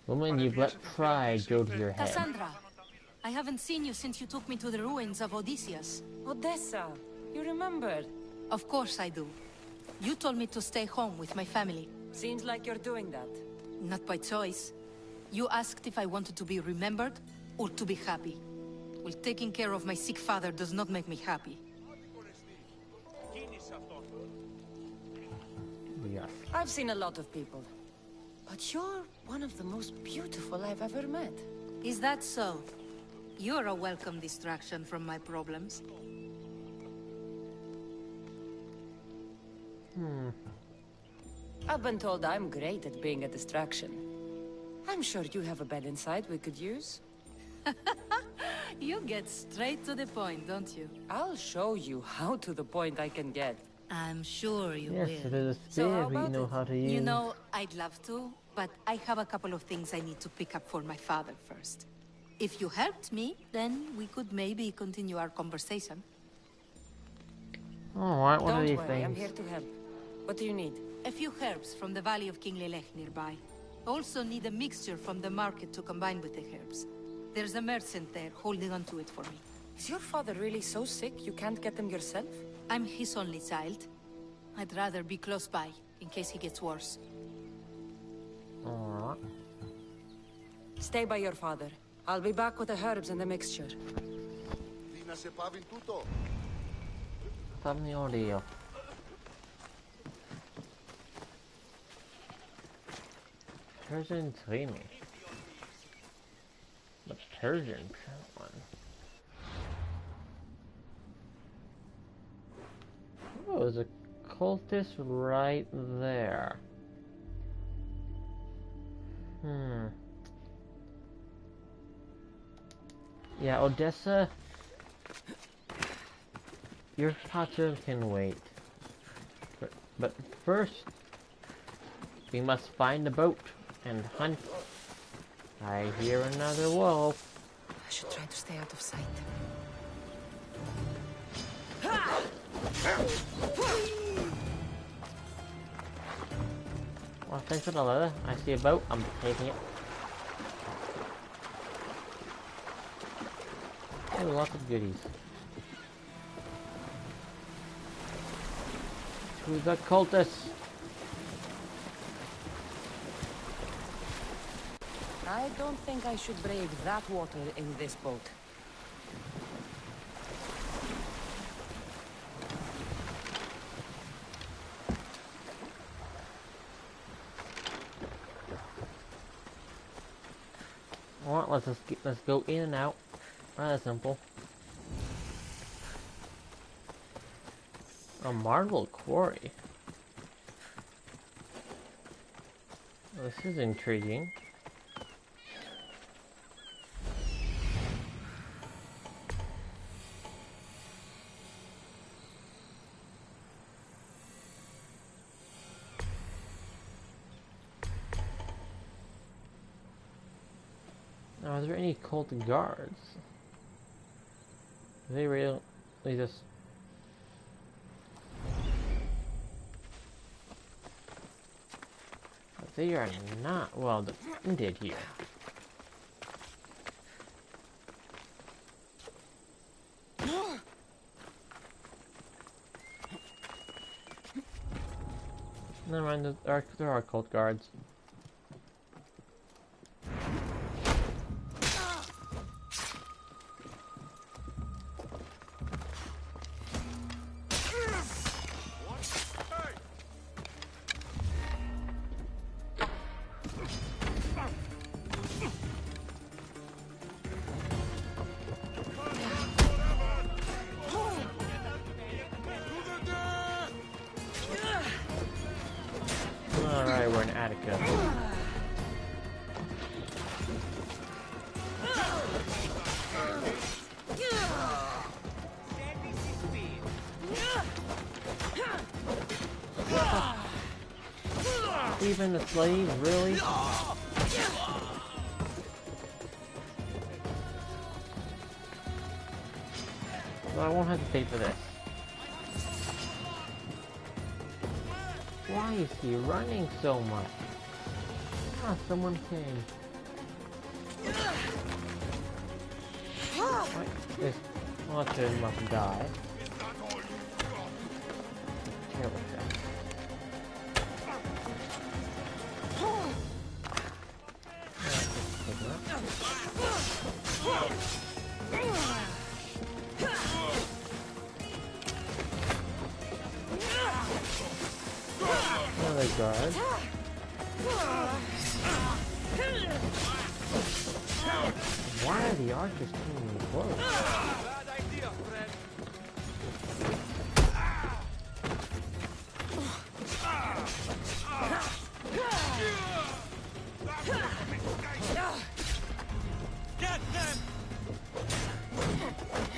Woman, you've let pride go to your head. Cassandra, I haven't seen you since you took me to the ruins of Odysseus. Odessa, you remembered? Of course I do. You told me to stay home with my family. Seems like you're doing that. Not by choice. You asked if I wanted to be remembered or to be happy. Well, taking care of my sick father does not make me happy. Yes. I've seen a lot of people, but you're one of the most beautiful I've ever met. Is that so? You're a welcome distraction from my problems. I've been told I'm great at being a distraction. I'm sure you have a bed inside we could use. You get straight to the point, don't you? I'll show you how to the point I can get. I'm sure you Yes, will. it is a So how spear we about know it? how to use. You know, I'd love to, but I have a couple of things I need to pick up for my father first. If you helped me, then we could maybe continue our conversation. Alright, what are Don't these worry, things? I'm here to help. What do you need? A few herbs from the Valley of King Lelech nearby. Also need a mixture from the market to combine with the herbs. There's a merchant there holding on to it for me. Is your father really so sick you can't get him yourself? I'm his only child. I'd rather be close by, in case he gets worse. Alright. Stay by your father. I'll be back with the herbs and the mixture. Stop the audio. Persian Dreamy. The Persian one. Oh, there's a cultist right there. Yeah, Odessa. Your pattern can wait. But first, we must find a boat and hunt. I hear another wolf. I should try to stay out of sight. Well, thanks for the letter. I see a boat. I'm taking it. Oh, lots of goodies. To the cultists. I don't think I should brave that water in this boat. Alright, let's go in and out. That's simple. A marble quarry. Well, this is intriguing. Now, are there any cult guards? They really just... They are not well defended here. Never mind, there are cult guards. Alright, we're in Attica. Even the slave, really? Well, I won't have to pay for this. Why is he running so much? Ah, someone came. What? This monster must die. Kill it then. Another guard. Why are the archers coming close? Bad idea, friend. Get them!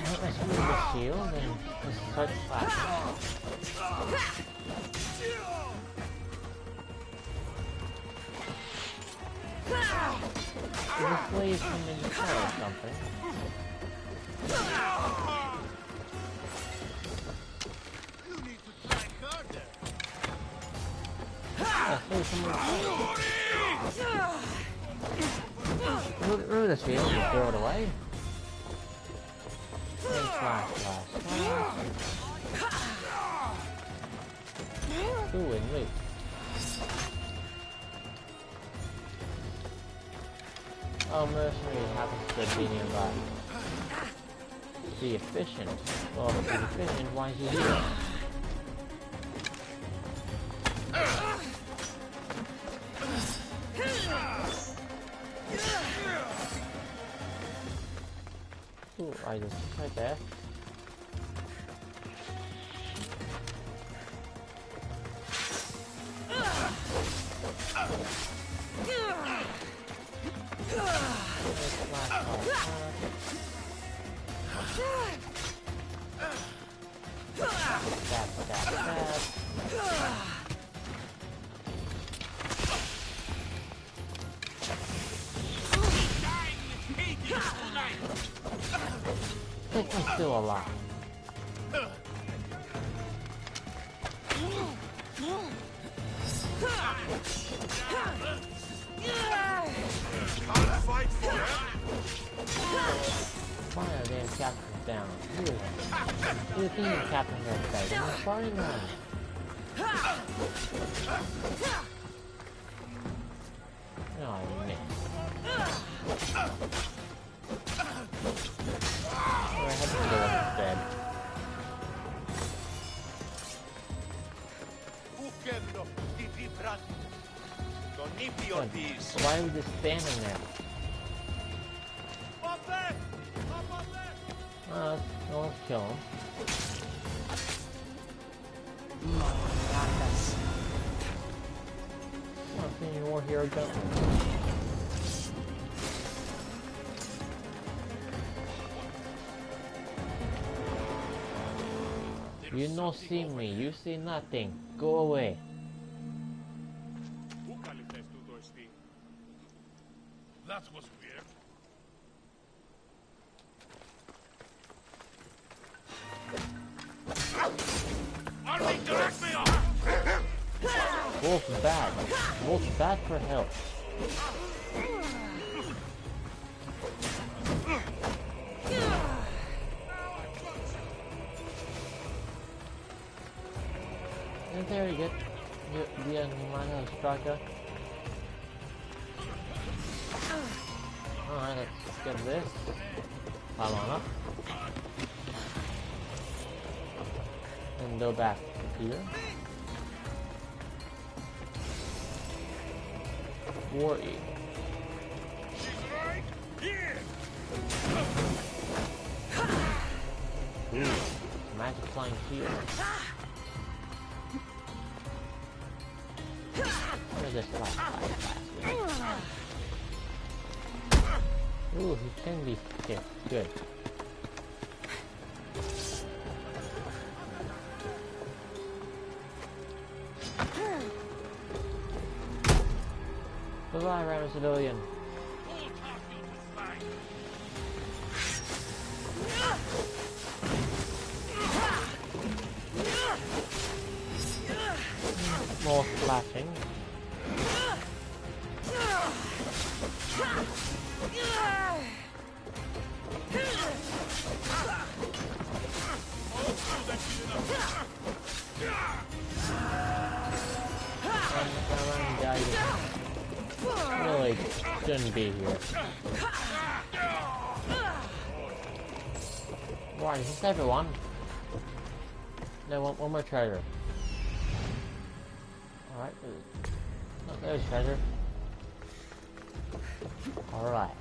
Well, let's move the shield and let's start slashing. Did the slaves come in to tell us something? You need to try harder. Yeah, slaves come in to remove the shield and throw it away. And slash, slash, slash. Ooh, and wait. Oh, mercenary happens to be nearby. Be efficient. Well, if he's efficient, why is he here? Ooh, I just right there. I think I'm still alive. Can't fight for it. Why are damn captains down? You're thinking captains are dead. I'm fighting them. Oh, I missed. I had to kill him instead. Why are we just standing there? Let's kill him. Not seeing any more hero jump. You no see me, you see nothing. Go away. That was weird. Both bad. Both bad for health. Isn't there to get the Animal Striker? Alright, let's get this. Come on up. And go back here. War Eagle. Ooh, magic flying shield. Where's this flash? Ooh, he can be hit. Good. Goodbye, Random Civilian. More flashing. Really shouldn't be here. Why, is this everyone? No, one more treasure. Alright. Oh, there's treasure. Alright.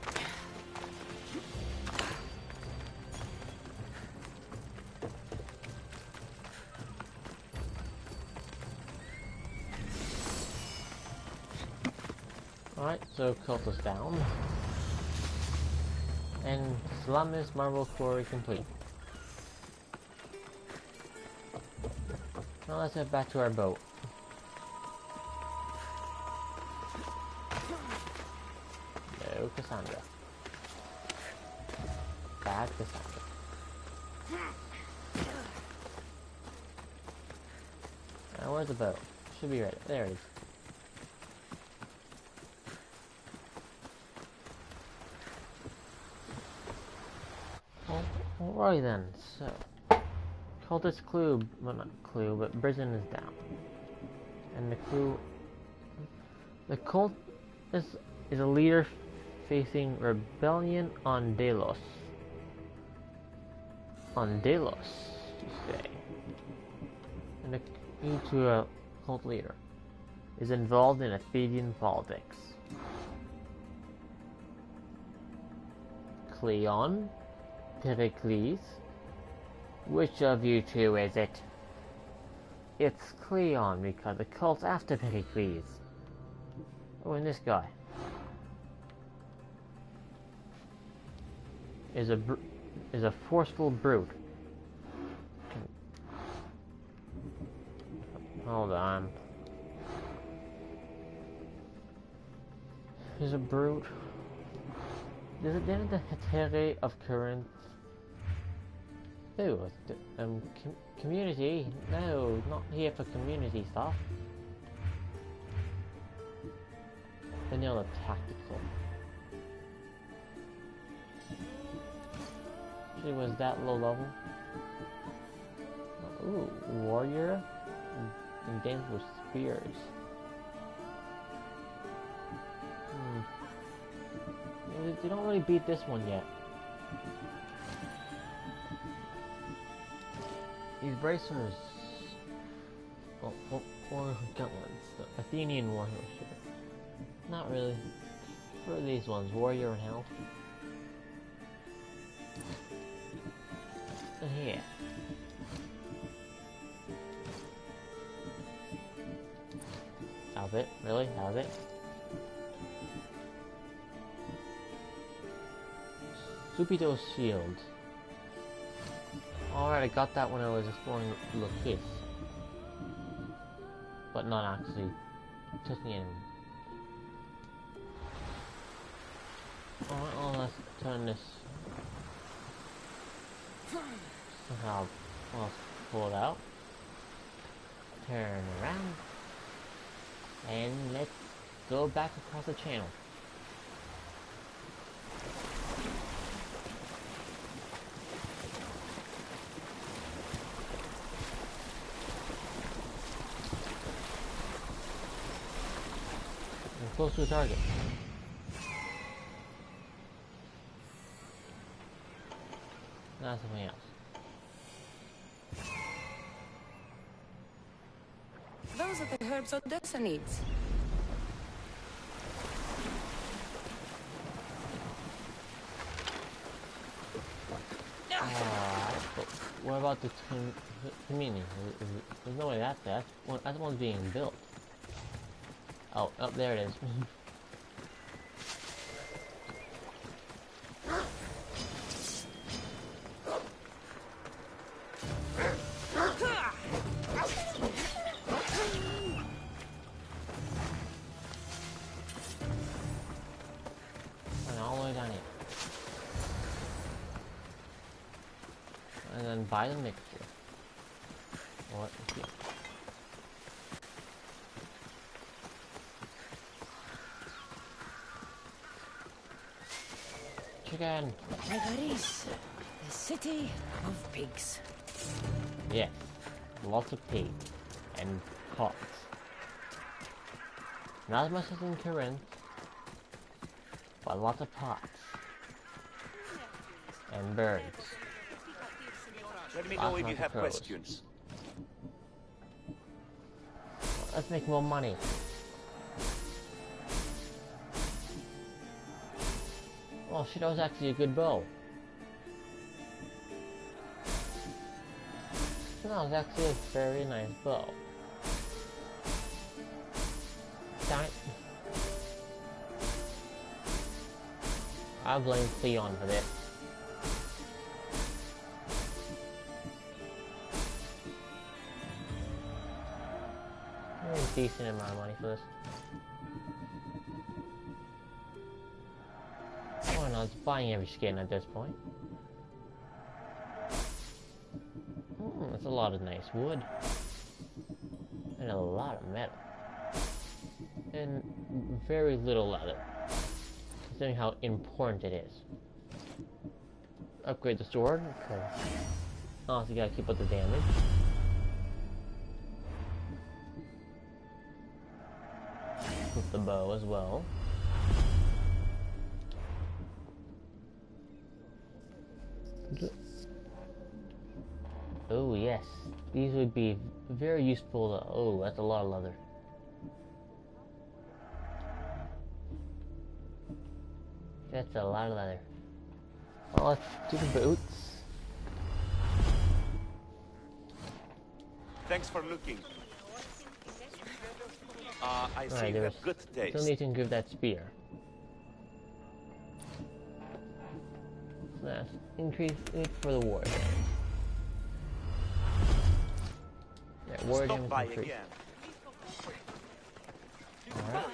Alright, so cultist down. And Salamis Marble Quarry complete. Now let's head back to our boat. No, Cassandra. Bad Cassandra. Now where's the boat? Should be right there. It is. Alright then, so cultist clue, well not clue, but prison is down. And the cult is a leader facing rebellion on Delos. On Delos, you say. And the key to a cult leader is involved in Athenian politics. Cleon? Pericles? Which of you two is it? It's Cleon, because the cult's after Pericles. Oh, and this guy is a forceful brute. Hold on. He's a brute. Didn't the Heterae of Corinth? Ooh, community? No, not here for community stuff. Vanilla tactical. Actually, was that low level? Ooh, warrior and games with spears. They don't really beat this one yet. These bracers, or gauntlets, the Athenian warrior. Not really. For these ones, warrior and health. Here. That was it? Really? That was it? Subito's shield. Alright, I got that when I was exploring Lokis. But not actually touching anyone. Alright, well, let's turn this. Somehow, let's pull it out. Turn around. And let's go back across the channel. We're close to the target. Now something else. Those are the herbs Odessa needs. But what about the community? There's no way that's that. That's the one's being built. Oh, there it is. And all the way down here. And then buy the mixture. Or yeah. Chicken. Megaris, the city of pigs. Yes, lots of pigs and pots. Not as much as in Corinth, but lots of pots and birds. Let me know if you have questions. Let's make more money. Oh shit, that was actually a good bow. That was actually a very nice bow. Damn it. I blame Cleon for this. A decent amount of money for this. Oh no, it's buying every skin at this point. That's a lot of nice wood. And a lot of metal. And very little leather. Considering how important it is. Upgrade the sword, because honestly gotta keep up the damage. With the bow as well. Oh yes, these would be very useful. Oh, that's a lot of leather. That's a lot of leather. Well, let's do the boots. Thanks for looking. I see you have good taste. Still need to improve that spear. Let's increase it for the war damage. Yeah, war damage increase. Alright.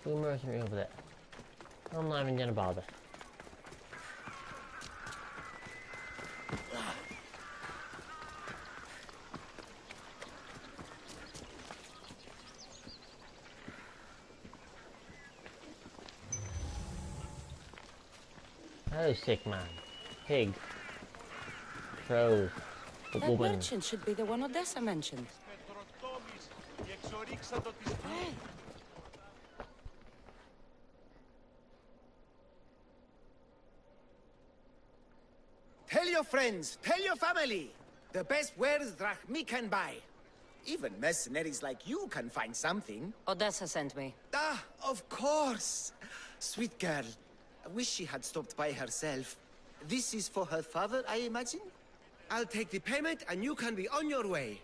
Blue mercenary over there. I'm not even gonna bother. Oh, sick man. Pig. Crows. That Woman. merchant should be the one Odessa mentioned. Tell your friends, tell your family. The best wares drachmi can buy. Even mercenaries like you can find something. Odessa sent me. Ah, of course. Sweet girl. I wish she had stopped by herself. This is for her father, I imagine? I'll take the payment and you can be on your way.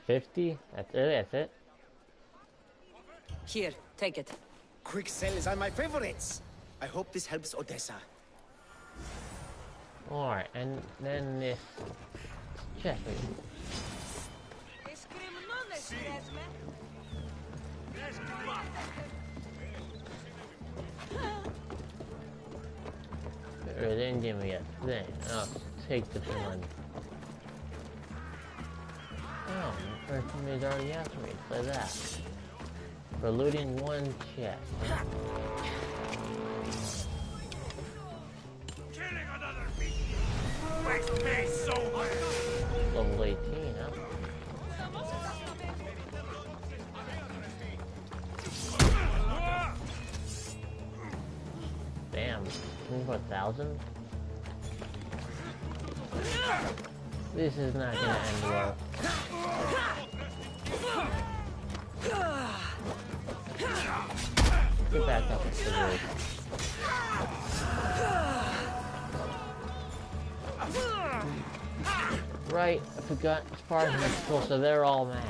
50? That's it? Here, take it. Quick sales are my favorites. I hope this helps Odessa. Alright, and then this chest. They didn't give me a thing. I'll take the money. Oh, Mercenaries already after me, play that. For looting one chest. Killing another beast makes me so happy. Level 18, huh? Damn, 24,000? This is not gonna end well. Get back up and figure it. Right, I forgot Spartans are control, so they're all mad.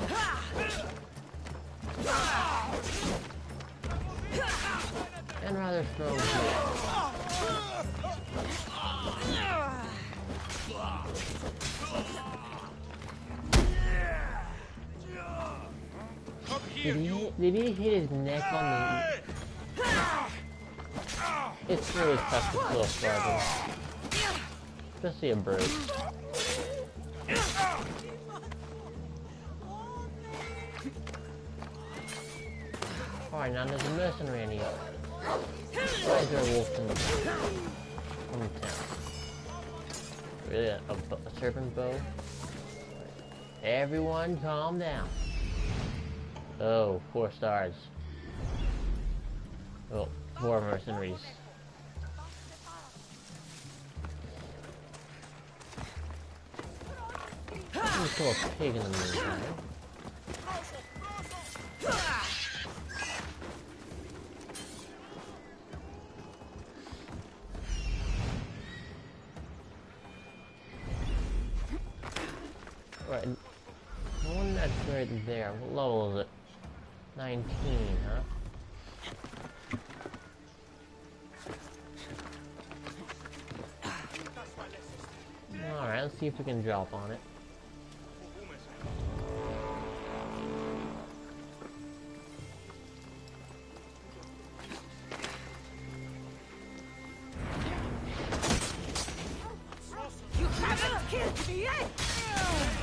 And rather strong. Did he hit his neck on the... It's really tough to kill a Spartan. Especially a bird. Alright, now there's a mercenary in here. Why is there a wolf in the town? Really? A serpent bow? Everyone calm down. Oh, 4 stars. Oh, 4 mercenaries. Let me kill a pig in the meantime. Right, the one that's right there, what level is it? 19, huh? Alright, let's see if we can drop on it. You haven't killed me yet!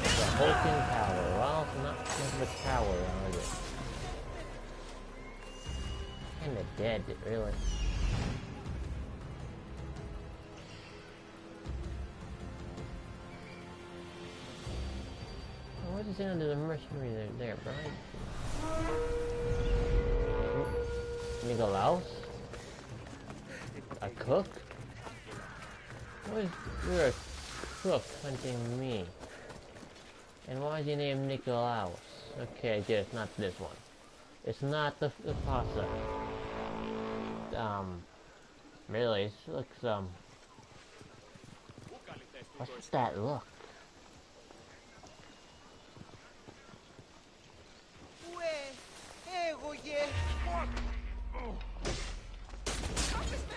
The Hulking Tower. Well, it's not much of a tower, is it? Kinda dead, really. What is under the mercenary there, Brian? Nikolaus? A cook? You're a cook hunting me. And why is your name Nikolaus? Okay, good, it's not this one. It's not the pasta. Really, it looks, what's that look?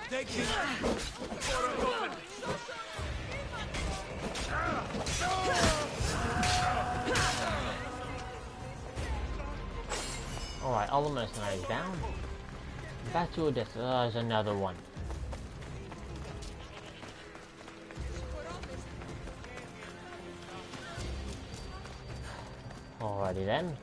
Take it for a moment. Alright, all the mercenaries down. Back to Odyssey. There's another one. Alrighty then.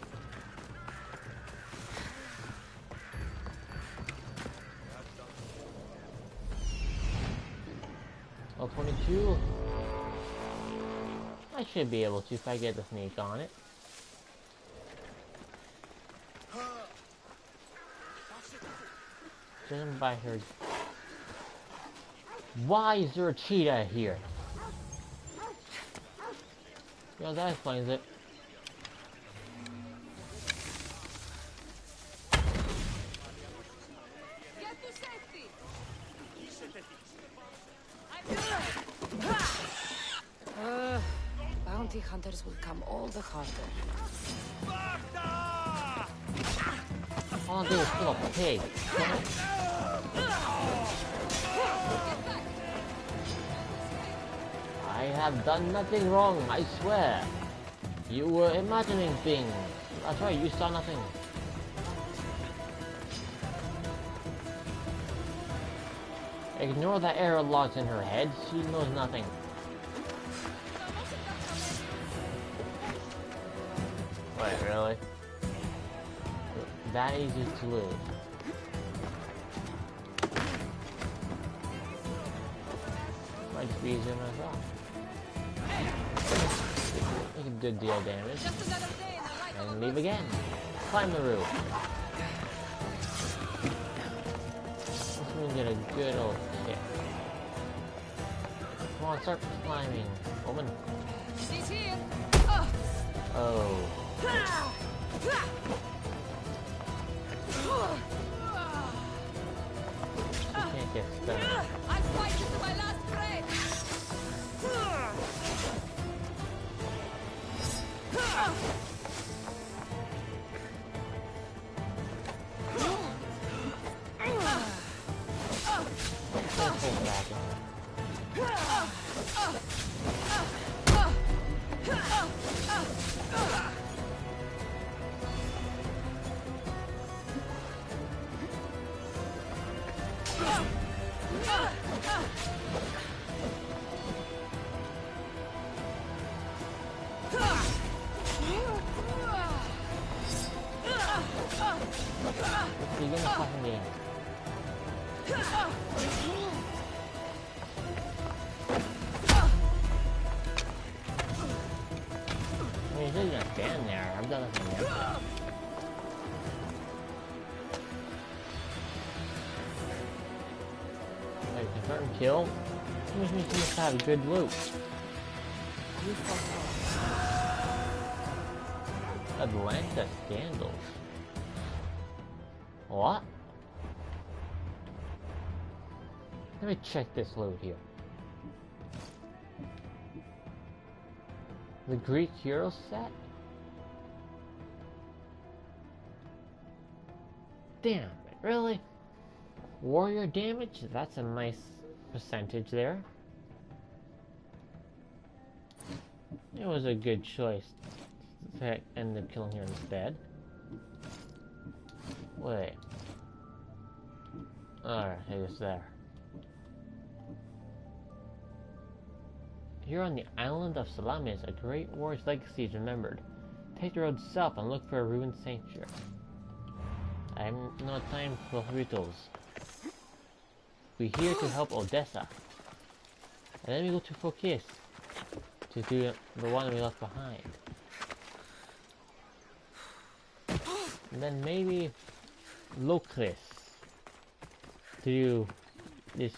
Level 22. I should be able to if I get the sneak on it. Judging by her... Why is there a cheetah here? You know, that explains it. Get to safety! Bounty hunters will come all the harder. All I do is kill a pig. I have done nothing wrong, I swear. You were imagining things. That's right, you saw nothing. Ignore the error logs in her head, she knows nothing. Right. really? That easy to lose. Might just be easier than I thought. Make a good deal of damage. And leave again. Climb the roof. Let's get a good old kick. Come on, start climbing, woman. She's here. Oh. She can't get stunned. I'll fight you to my last breath. Begin the fucking game. I mean, he's just gonna stand there. I've done nothing yet. Like, confirm kill? Which means you must have good loot. Atlanta scandals. What? Let me check this loot here. The Greek hero set? Damn it, really? Warrior damage? That's a nice percentage there. It was a good choice to end up killing her instead. Wait. Alright, it's there. Here on the island of Salamis, a great war's legacy is remembered. Take the road south and look for a ruined sanctuary. I have no time for rituals. We're here to help Odessa. And then we go to Focus to do the one we left behind. And then maybe Locris to do this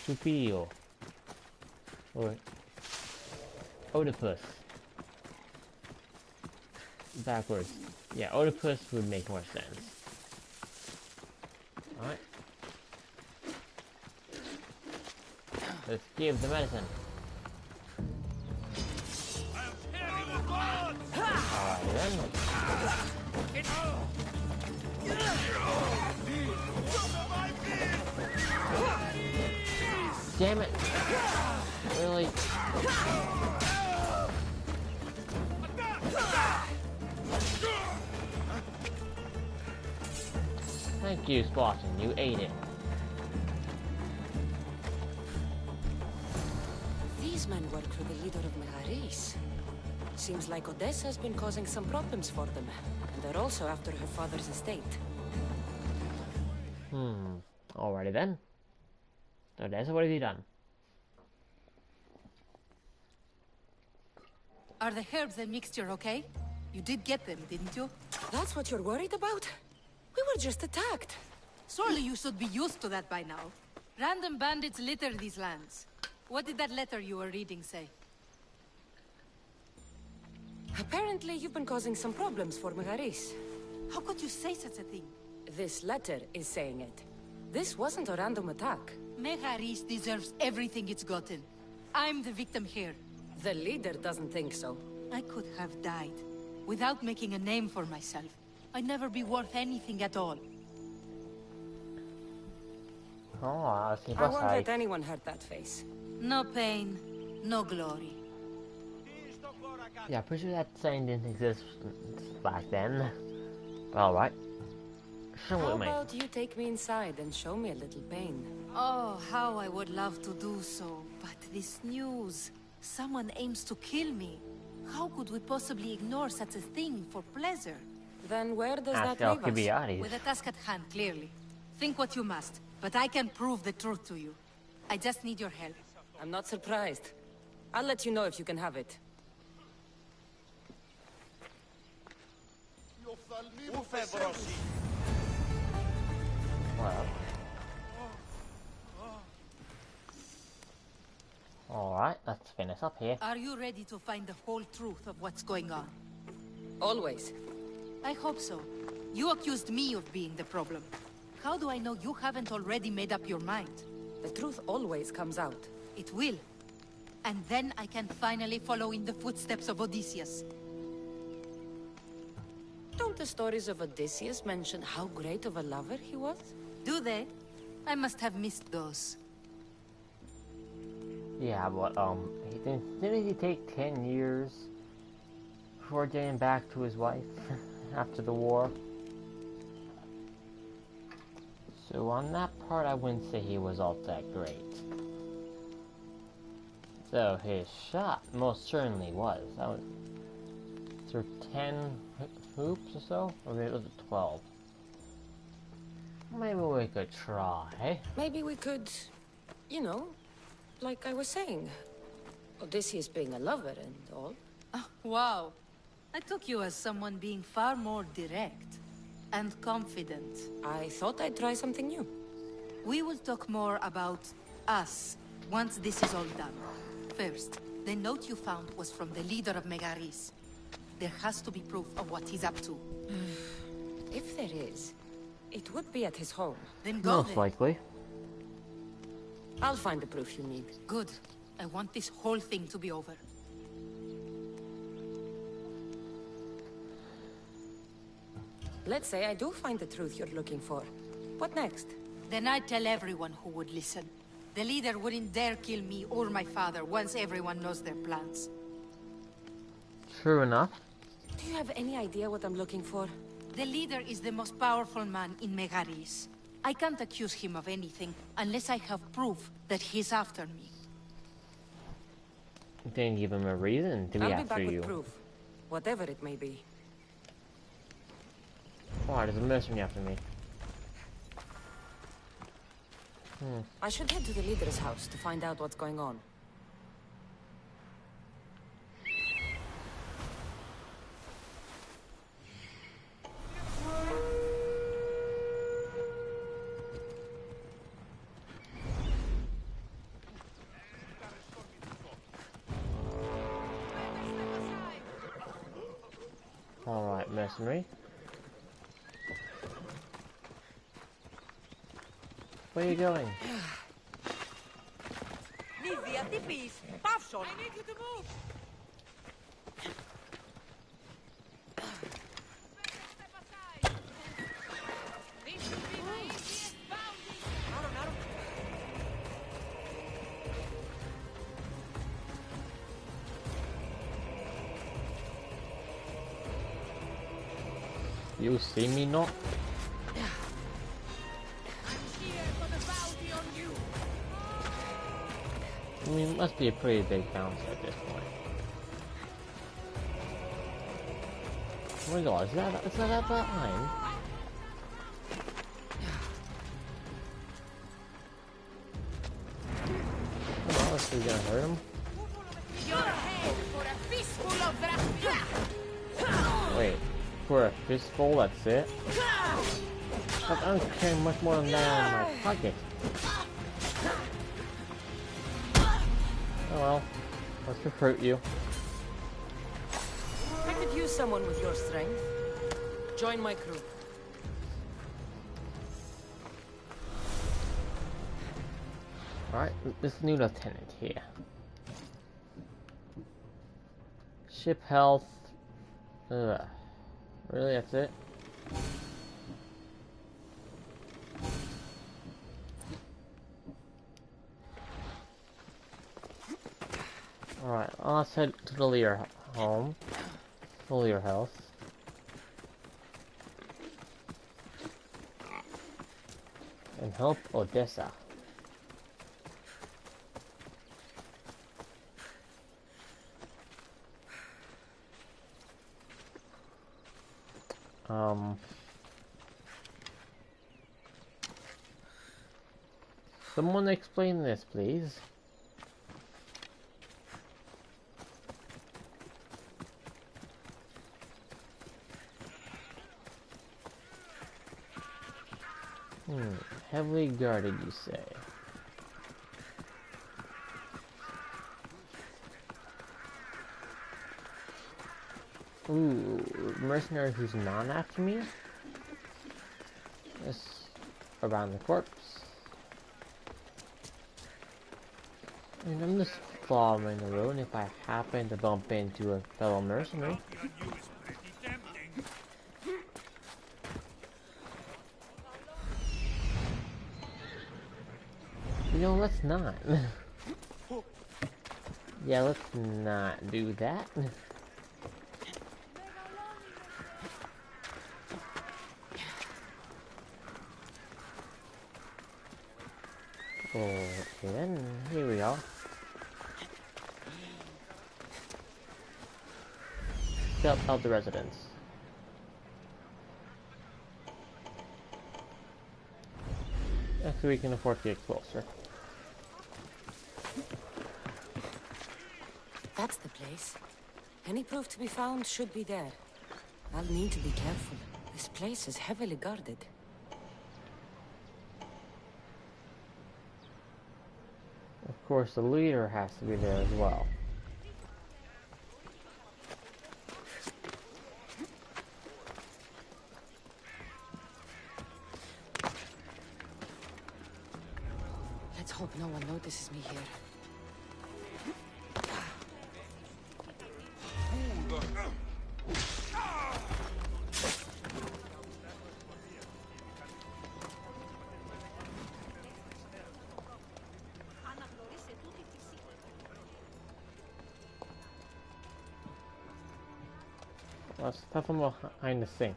Supio or Oedipus. Backwards. Yeah, Oedipus would make more sense. Alright. Let's give the medicine. Alright then. Damn it! Really? Thank you, Spartan. You ate it. These men work for the leader of Meharis. Seems like Odessa's been causing some problems for them. And they're also after her father's estate. Alrighty then. Odessa, what have you done? Are the herbs and mixture okay? You did get them, didn't you? That's what you're worried about? We were just attacked. Surely you should be used to that by now. Random bandits litter these lands. What did that letter you were reading say? Apparently you've been causing some problems for Meharis. How could you say such a thing? This letter is saying it. This wasn't a random attack. Meharis deserves everything it's gotten. I'm the victim here. The leader doesn't think so. I could have died. Without making a name for myself. I'd never be worth anything at all. Oh, I won't let anyone hurt that face. No pain, no glory. Yeah, pretty sure that saying didn't exist back then. Alright. Show How me. about you take me inside and show me a little pain? Oh, how I would love to do so. But this news... Someone aims to kill me. How could we possibly ignore such a thing for pleasure? Then where does Ask that leave us? Alcibiades. With a task at hand, clearly. Think what you must, but I can prove the truth to you. I just need your help. I'm not surprised. I'll let you know if you can have it. Well. Alright, let's finish up here. Are you ready to find the whole truth of what's going on? Always. I hope so. You accused me of being the problem. How do I know you haven't already made up your mind? The truth always comes out. It will. And then I can finally follow in the footsteps of Odysseus. Don't the stories of Odysseus mention how great of a lover he was? Do they? I must have missed those. Yeah, but didn't he take 10 years before getting back to his wife after the war? So on that part, I wouldn't say he was all that great. So his shot most certainly was. That was through 10 hoops or so, or maybe it was 12. Maybe we could try. Maybe we could, you know, like I was saying, Odysseus being a lover and all. Oh, wow. I took you as someone being far more direct and confident. I thought I'd try something new. We will talk more about us once this is all done. First, the note you found was from the leader of Megaris. There has to be proof of what he's up to. If there is, it would be at his home. Then go Most likely. I'll find the proof you need. Good. I want this whole thing to be over. Let's say I do find the truth you're looking for. What next? Then I'd tell everyone who would listen. The leader wouldn't dare kill me or my father once everyone knows their plans. True enough. Do you have any idea what I'm looking for? The leader is the most powerful man in Megaris. I can't accuse him of anything unless I have proof that he's after me. Didn't give him a reason to be I'll be after back you. with proof, whatever it may be. Why there's a mercenary after me? I should head to the leader's house to find out what's going on. Alright, mercenary. Where are you going? I need you to move! This should be my easiest boundary! You see me not? I mean, it must be a pretty big bouncer at this point. Oh my god, is that line? Oh, is he gonna hurt him? Your head for a fistful of Wait, for a fistful, that's it? But I'm carrying much more than that in my pocket. Oh well, let's recruit you. I could use someone with your strength. Join my crew. Alright, this new lieutenant here. Ship health. Ugh. Really, that's it? Alright, let's head to the Lear home. The Lear house. And help Odessa. Someone explain this, please. Heavily guarded, you say? Ooh, mercenary who's not after me? This around the corpse. And I'm just following the road, and if I happen to bump into a fellow mercenary. You know, let's not. Yeah, let's not do that. Okay, then here we are. Step out the residence. Actually, we can afford to get closer. That's the place. Any proof to be found should be there. I'll need to be careful. This place is heavily guarded. Of course, the leader has to be there as well. Let's hope no one notices me here. Let's stuff him behind the sink.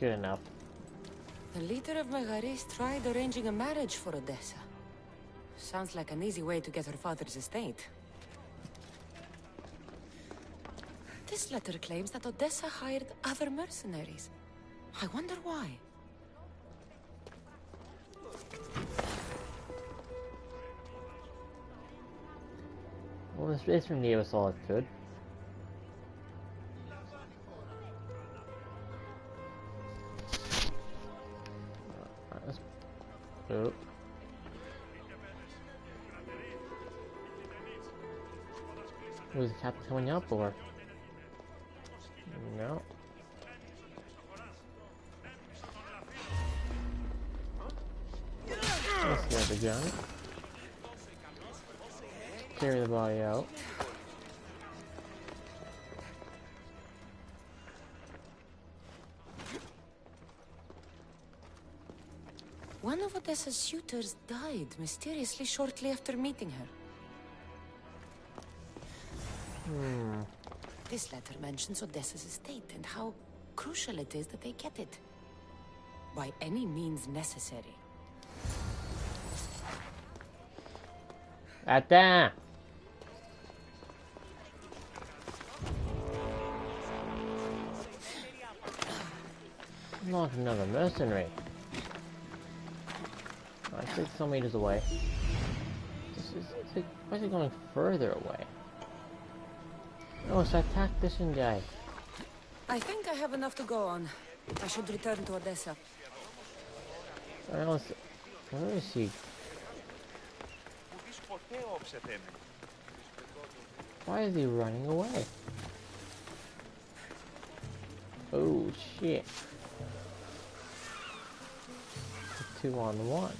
Good enough. The leader of Megaris tried arranging a marriage for Odessa. Sounds like an easy way to get her father's estate. This letter claims that Odessa hired other mercenaries. I wonder why. Well, this basement gave us all it could. Oh. Was the captain coming up or? No. Let's get the gun. Carry the body out. One of Odessa's suitors died mysteriously shortly after meeting her. This letter mentions Odessa's estate and how crucial it is that they get it. By any means necessary. Attends! Not another mercenary. I think some meters away. Why is it going further away? Oh, it's that tactician guy. I think I have enough to go on. I should return to Odessa. Where is he? Why is he running away? Oh shit. 2-on-1.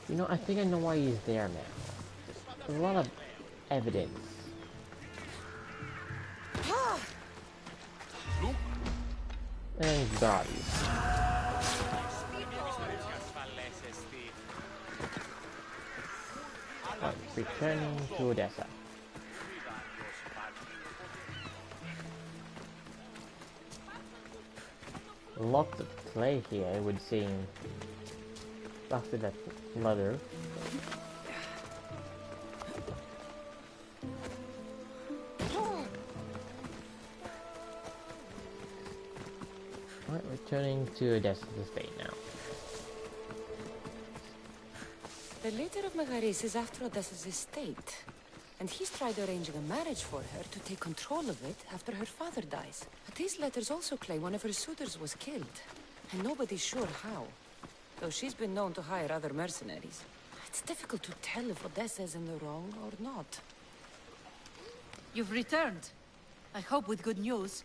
You know, I think I know why he's there now. There's a lot of evidence. And bodies. Right, returning to Odessa. Lots of clay here, I would seem. After that mother. Alright, returning to Odessa's estate now. The leader of Megaris is after Odessa's estate. And he's tried arranging a marriage for her to take control of it after her father dies. But these letters also claim one of her suitors was killed. And nobody's sure how. Though she's been known to hire other mercenaries. It's difficult to tell if Odessa is in the wrong or not. You've returned. I hope with good news.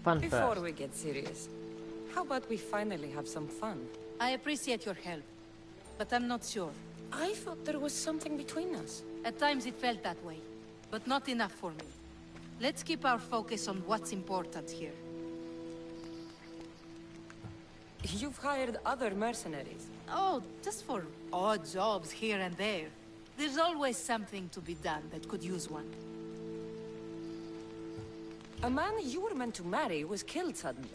Before we get serious, how about we finally have some fun? I appreciate your help, but I'm not sure. I thought there was something between us. At times it felt that way, but not enough for me. Let's keep our focus on what's important here. You've hired other mercenaries. Oh, just for odd jobs here and there. There's always something to be done that could use one. A man you were meant to marry was killed suddenly.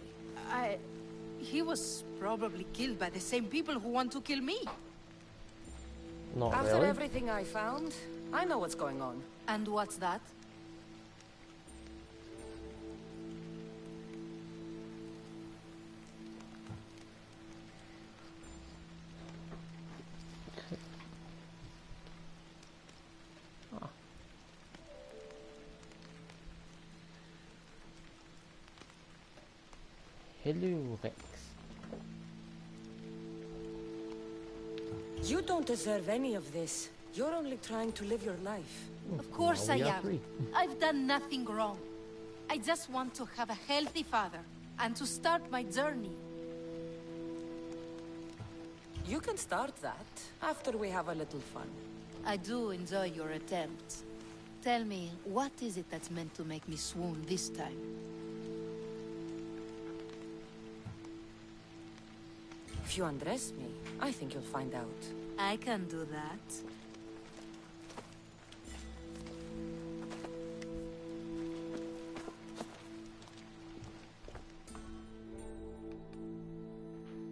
He was probably killed by the same people who want to kill me. Not After really. everything I found, I know what's going on. And what's that? Hello, Rex. You don't deserve any of this. You're only trying to live your life. Of course Now I we are am. free. I've done nothing wrong. I just want to have a healthy father and to start my journey. You can start that after we have a little fun. I do enjoy your attempts. Tell me, what is it that's meant to make me swoon this time? If you undress me, I think you'll find out. I can do that.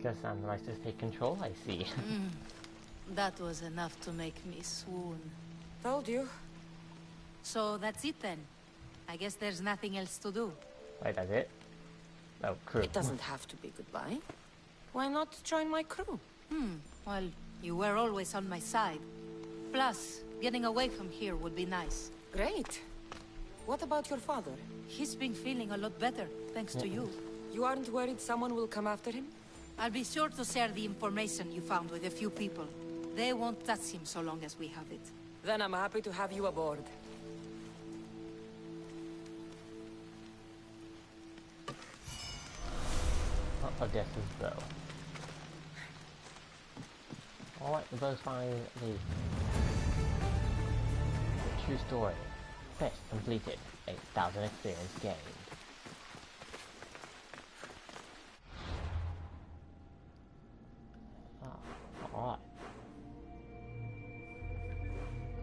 Cassandra likes to take control, I see. That was enough to make me swoon. Told you. So that's it then. I guess there's nothing else to do. Wait, that's it? Oh, crew. It doesn't have to be goodbye. Why not join my crew? Well, you were always on my side. Plus, getting away from here would be nice. Great. What about your father? He's been feeling a lot better, thanks to you. You aren't worried someone will come after him? I'll be sure to share the information you found with a few people. They won't touch him so long as we have it. Then I'm happy to have you aboard. Odessa's bow. Alright, the bow's finally the true story. Quest completed. 8,000 experience gained. Alright.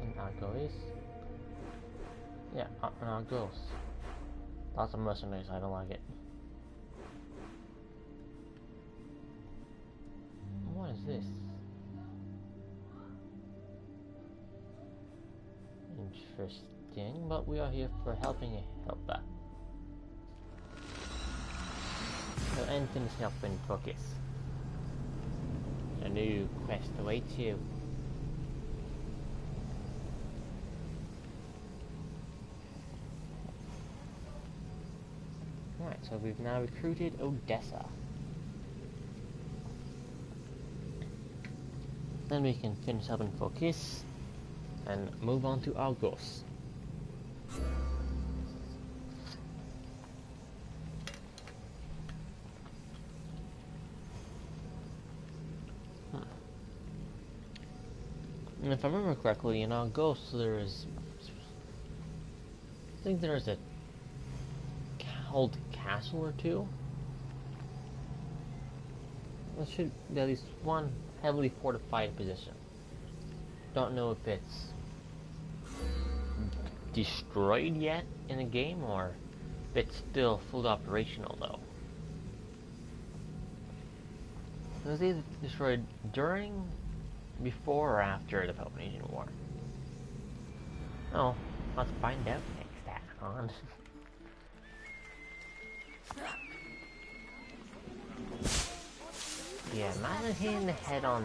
And Argois. Yeah, up and Argos. Lots of mercenaries, I don't like it. What is this? Interesting, but we are here for helping a helper. So Anthony's helping focus. A new quest awaits you. Right, so we've now recruited Odessa. Then we can finish up in focus and move on to Argos. And if I remember correctly, in Argos there's, I think there's a old castle or two. There should be at least one heavily fortified position. Don't know if it's destroyed yet in the game or if it's still fully operational though. It was either destroyed during, before, or after the Peloponnesian War. Oh, let's find out next time on Yeah, imagine hitting the head on...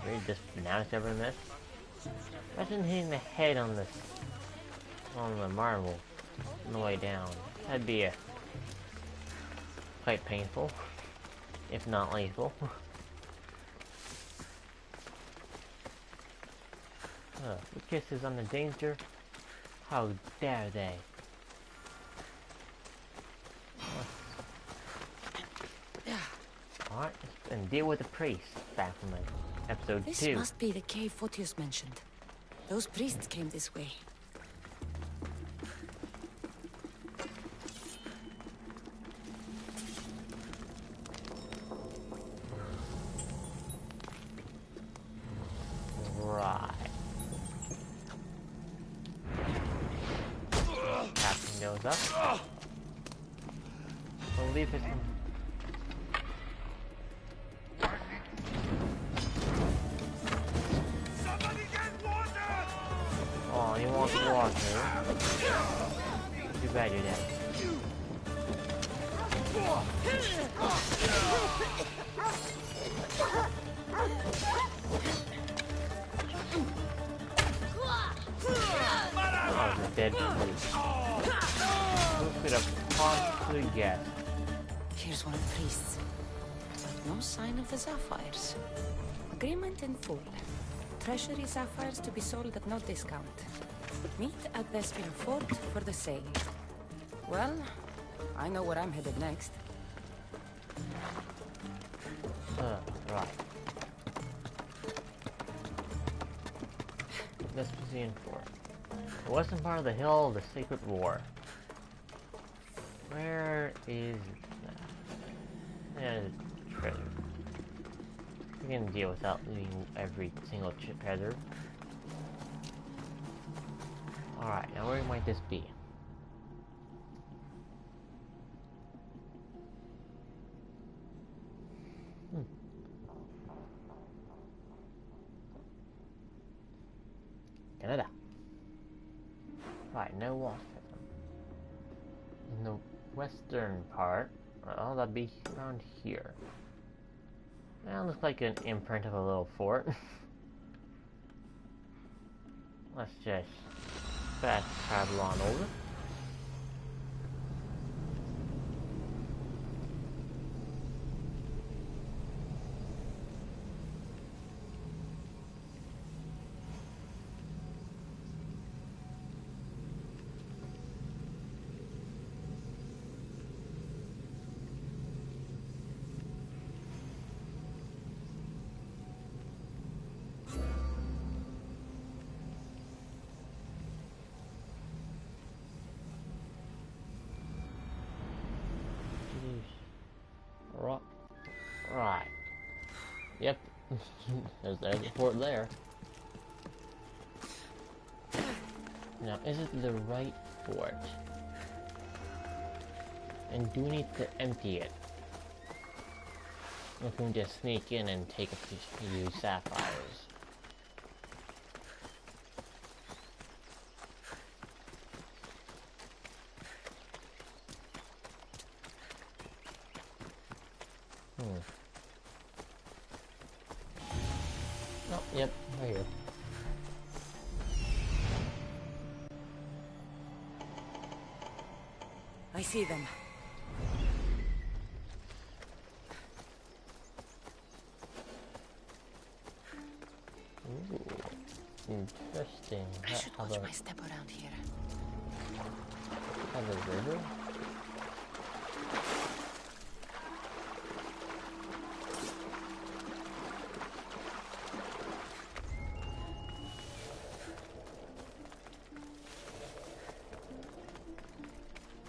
We just announced everyone this. Imagine hitting the head on this... on the marble on the way down. That'd be quite painful, if not lethal. The kiss is under danger. How dare they? Alright, and deal with the priest. Back from episode 2. This must be the cave Photius mentioned. Those priests came this way. Right. Captain goes up. We'll leave it. Oh, he wants water. Too bad you're dead. Oh, the dead priest. Who could have possibly guessed? Here's one of the priests. But no sign of the sapphires. Agreement in full. Treasury sapphires to be sold at no discount. Meet at Bespin Fort for the sale. Well, I know where I'm headed next. Right. Vespasian Fort. The western part of the hill of the Sacred War. Where is that? There's a treasure. We can deal without looting every single treasure. Alright, now where might this be? Canada. Right, no water. In the western part, oh, that'd be around here. That looks like an imprint of a little fort. Let's just fast travel on over. Right. Yep. there's the fort there. Now, is it the right fort? And do we need to empty it? Or can we just sneak in and take a few sapphires? Oh, yep, right here. I see them. Ooh, interesting. I should watch my step around here. Have a river?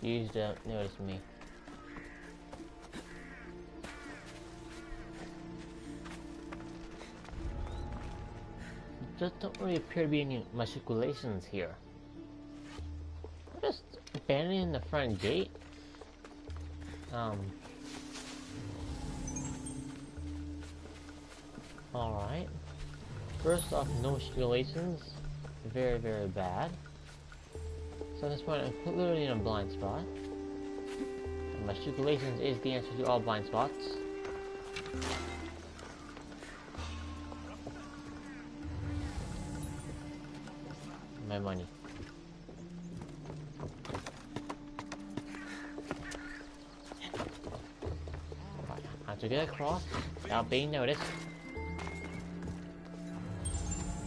You don't notice me. Just don't really appear to be any matriculations here. Just abandoning the front gate. Alright. First off, no matriculations. Very, very bad. So at this point, I'm literally in a blind spot. And matriculations is the answer to all blind spots. My money. How to get across without being noticed.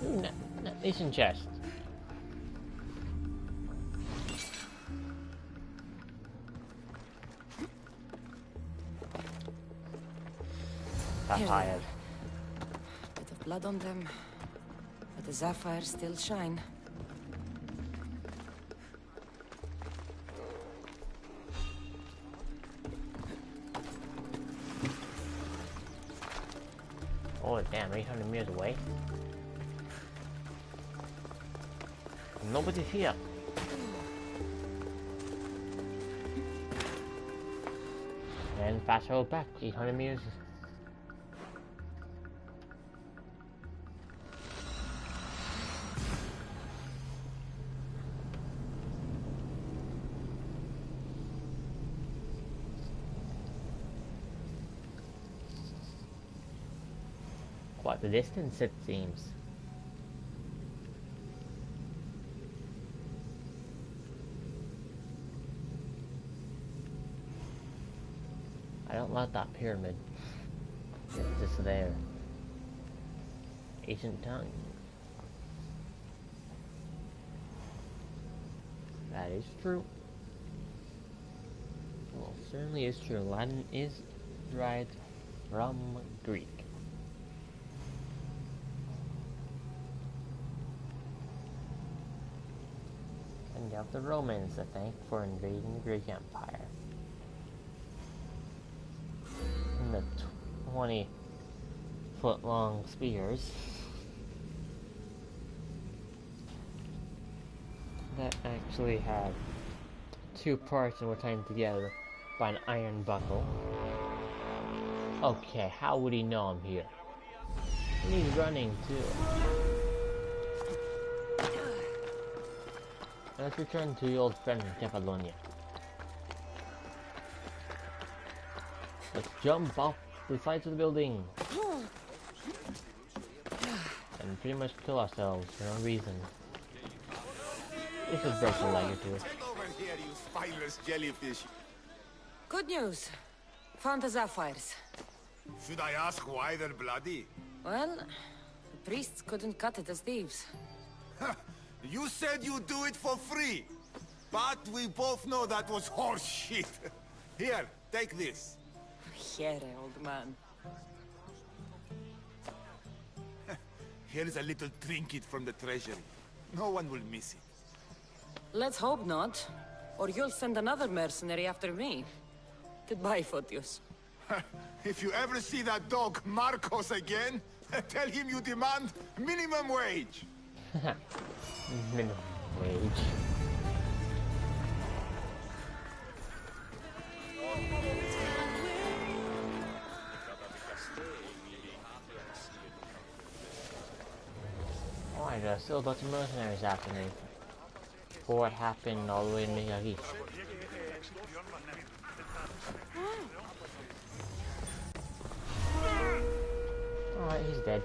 Ooh, decent chest. Sapphires. Bit of blood on them, but the sapphires still shine. Oh damn, 800 meters away. Nobody's here. And fast travel back 800 meters. Quite the distance it seems. I don't like that pyramid. It's just there. Ancient tongue. That is true. Well, certainly is true. Latin is derived from Greek. And you have the Romans to thank for invading the Greek Empire. And the 20-foot-long spears that actually have two parts and were tied together by an iron buckle. Okay, how would he know I'm here? And he's running too. Let's return to the old friend in Catalonia. Let's jump off the sides of the building and pretty much kill ourselves for no reason. This is break the leg or two. Take over here, you spineless jellyfish. Good news. Found the sapphires. Should I ask why they're bloody? Well, the priests couldn't cut it as thieves. You said you'd do it for free. But we both know that was horse shit. Here, take this. Here, old man. Here's a little trinket from the treasury. No one will miss it. Let's hope not. Or you'll send another mercenary after me. Goodbye, Photios. If you ever see that dog Marcos again, tell him you demand minimum wage. Minimum wage. Alright, still a bunch of mercenaries after me. For what happened all the way in Megari. Alright, he's dead.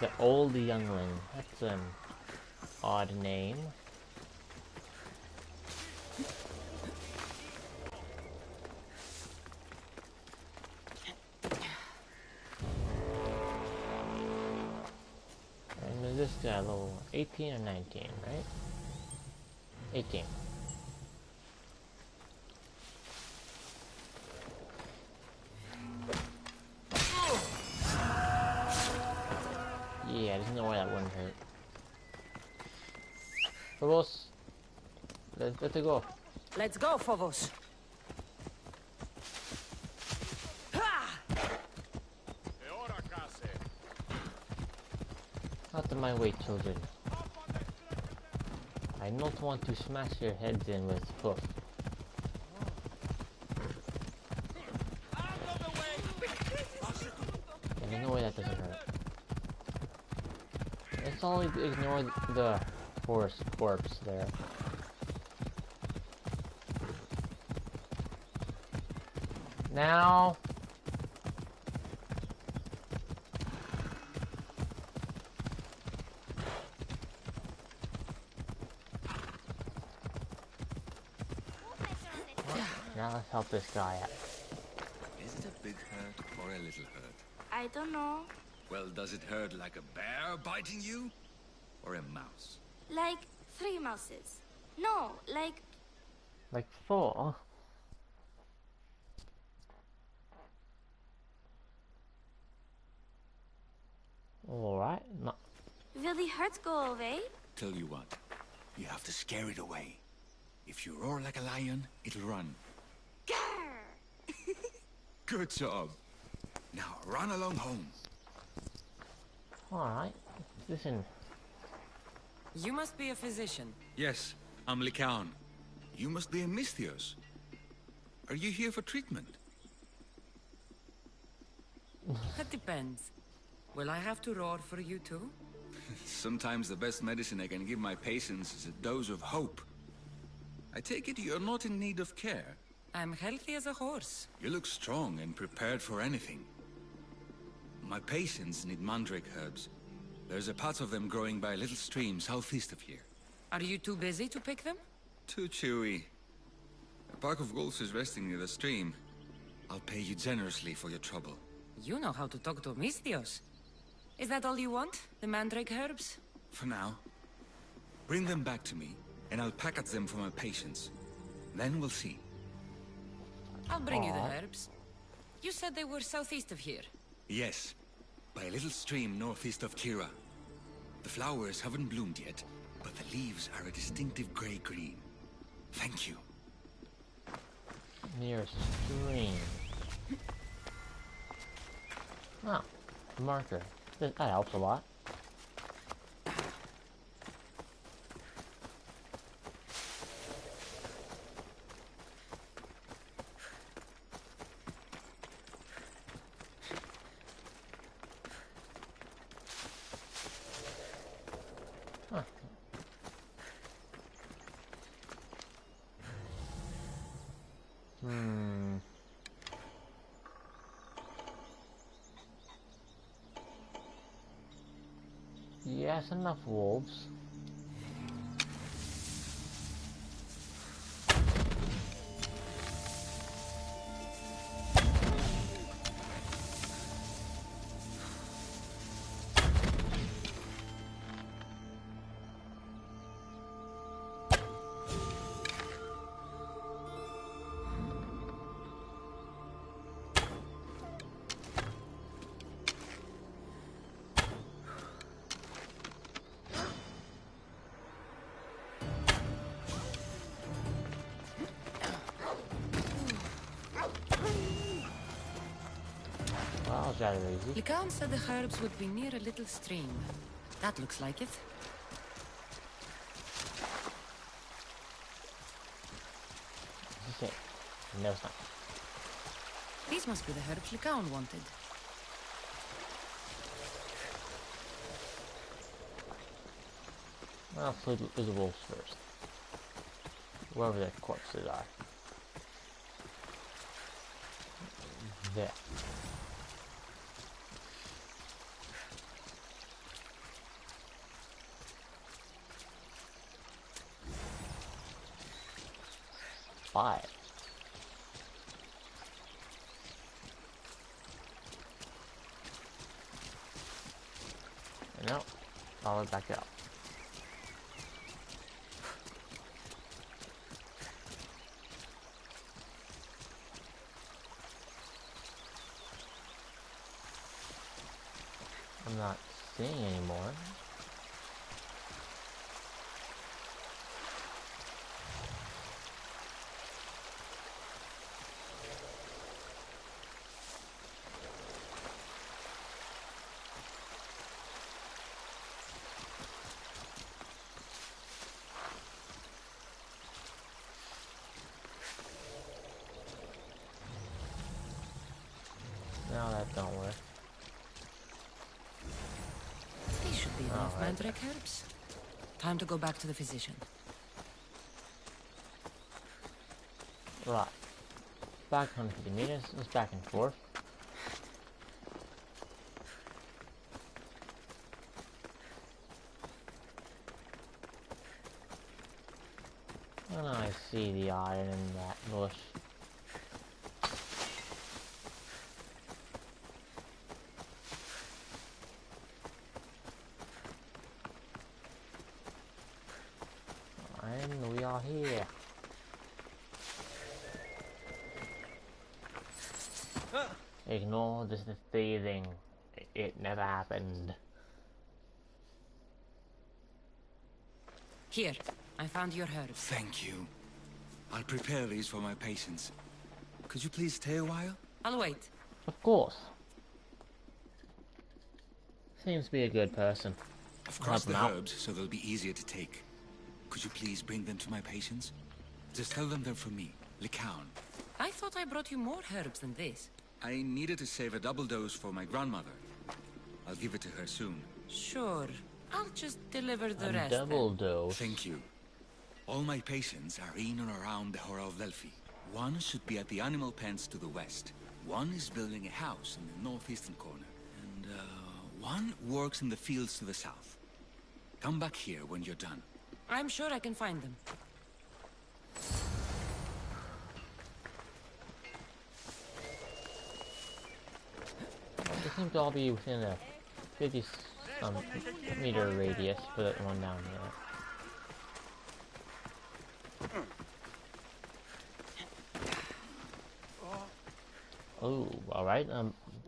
The Old Youngling. That's an odd name. And this guy level 18 or 19, right? 18. Yeah, there's no way that wouldn't hurt. Phobos, let's go. Let's go, Phobos. Out of my way, children. I don't want to smash your heads in with hoof. And there's no way that doesn't hurt. Let's all ignore the horse corpse there. Now. Now let's help this guy out. Is it a big hurt or a little hurt? I don't know. Well, does it hurt like a bear biting you? Or a mouse? Like 3 mouses. No, like... Like 4? Alright, no. Will the hurt go away? Tell you what, you have to scare it away. If you roar like a lion, it'll run. Good job. Now run along home. Alright, listen. You must be a physician. Yes, I'm Lycaon. You must be a Misthios. Are you here for treatment? That depends. Will I have to roar for you too? Sometimes the best medicine I can give my patients is a dose of hope. I take it you're not in need of care. I'm healthy as a horse. You look strong and prepared for anything. My patients need mandrake herbs. There's a patch of them growing by a little stream southeast of here. Are you too busy to pick them? Too chewy. A pack of wolves is resting near the stream. I'll pay you generously for your trouble. You know how to talk to Misthios. Is that all you want? The mandrake herbs? For now. Bring them back to me, and I'll package them for my patients. Then we'll see. I'll bring you the herbs. You said they were southeast of here. Yes, by a little stream northeast of Kira. The flowers haven't bloomed yet, but the leaves are a distinctive gray-green. Thank you. Near stream. Oh, marker. That helps a lot. Huh. Yes, enough wolves. Wow, that was easy. Lycaon said the herbs would be near a little stream. That looks like it. This is it. No, it's not. These must be the herbs Lycaon wanted. I'll play the wolves first. Wherever their corpses are. There. Five. No, follow it back out. I'm not seeing anymore. No, that don't work. These should be enough mandrake herbs. Time to go back to the physician. Right. Back 150 meters, it's back and forth. And I see the iron in that bush. And we are here. Ignore this teasing. It never happened. Here, I found your herbs. Thank you. I'll prepare these for my patients. Could you please stay a while? I'll wait. Of course. Seems to be a good person. I've crossed the herbs so they'll be easier to take. Could you please bring them to my patients? Just tell them they're from me, Lycaon. I thought I brought you more herbs than this. I needed to save a double dose for my grandmother. I'll give it to her soon. Sure. I'll just deliver the A rest. double dose. Thank you. All my patients are in and around the Hora of Delphi. One should be at the animal pens to the west. One is building a house in the northeastern corner. And, one works in the fields to the south. Come back here when you're done. I'm sure I can find them. They seem to all be within a 50 meter radius for that one down there. Oh, alright,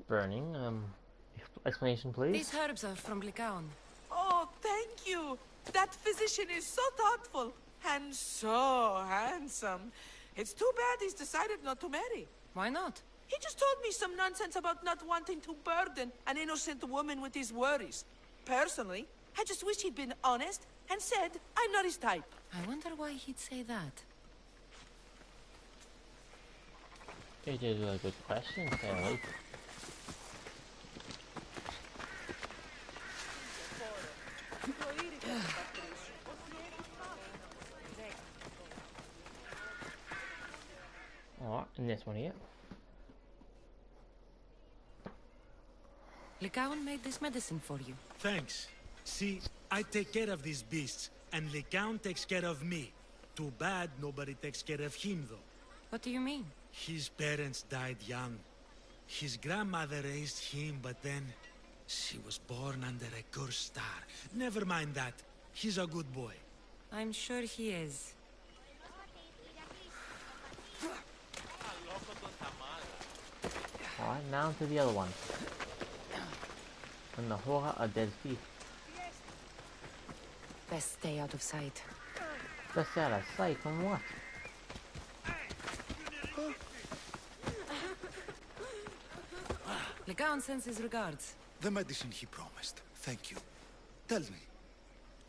burning, explanation please? These herbs are from Lycaon. Oh, thank you. That physician is so thoughtful and so handsome. It's too bad he's decided not to marry. Why not? He just told me some nonsense about not wanting to burden an innocent woman with his worries. Personally, I just wish he'd been honest and said I'm not his type. I wonder why he'd say that. It is a good question, Sally. Alright, and this one here. Lycaon made this medicine for you. Thanks. See, I take care of these beasts, and Lycaon takes care of me. Too bad nobody takes care of him, though. What do you mean? His parents died young. His grandmother raised him, but then she was born under a cursed star. Never mind that. He's a good boy. I'm sure he is. Alright, now to the other one. And the Hora of Delphi. Best stay out of sight. Best out of sight from what? Lycaon sends his regards. The medicine he promised. Thank you. Tell me,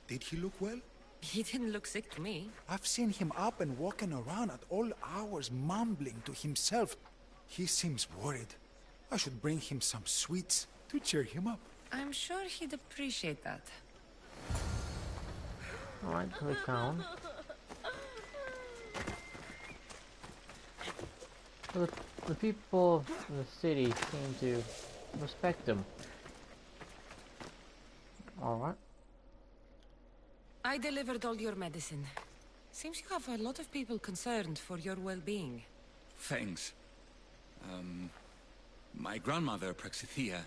did he look well? He didn't look sick to me. I've seen him up and walking around at all hours, mumbling to himself. He seems worried. I should bring him some sweets to cheer him up. I'm sure he'd appreciate that. Alright, so it's down. So the people of the city seem to respect him. Alright. I delivered all your medicine. Seems you have a lot of people concerned for your well-being. Thanks. My grandmother, Praxithea,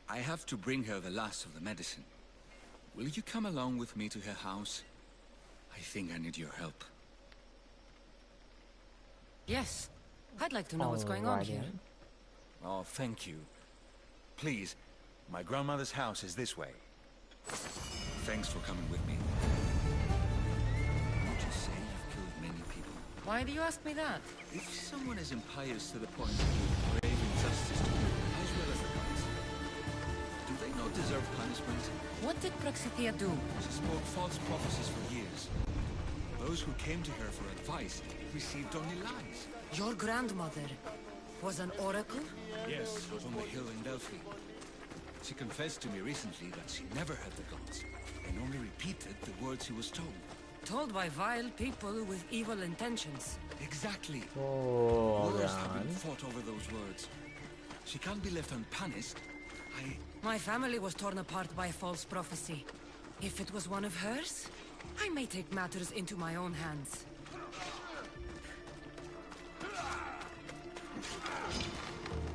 I have to bring her the last of the medicine. Will you come along with me to her house? I think I need your help. Yes. I'd like to know what's going on here. Oh, thank you. Please, my grandmother's house is this way. Thanks for coming with me. Would you say you've killed many people? Why do you ask me that? If someone is impious to the point of doing grave injustice to them, as well as the gods, do they not deserve punishment? What did Praxithea do? She spoke false prophecies for years. Those who came to her for advice received only lies. Your grandmother was an oracle? Yes, on the hill in Delphi. She confessed to me recently that she never heard the gods, and only repeated the words she was told. Told by vile people with evil intentions. Exactly. Oh, Wars have God. been fought over those words. She can't be left unpunished. My family was torn apart by false prophecy. If it was one of hers, I may take matters into my own hands.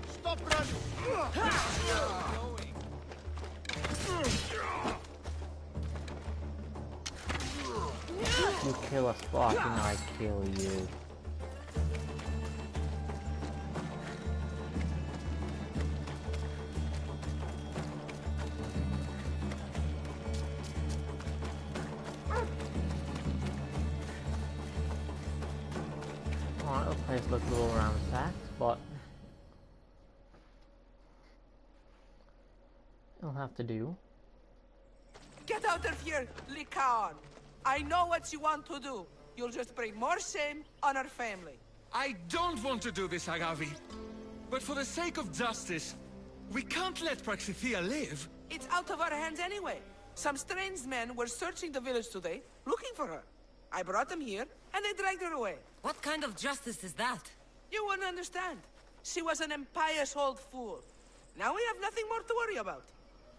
Stop running! You kill a spot and I kill you. Alright, the place looks a little ransacked, but it'll have to do. Get out of here, Licaon! I know what you want to do. You'll just bring more shame on our family. I don't want to do this, Agavi. But for the sake of justice, we can't let Praxithea live. It's out of our hands anyway. Some strange men were searching the village today, looking for her. I brought them here, and they dragged her away. What kind of justice is that? You wouldn't understand. She was an impious old fool. Now we have nothing more to worry about.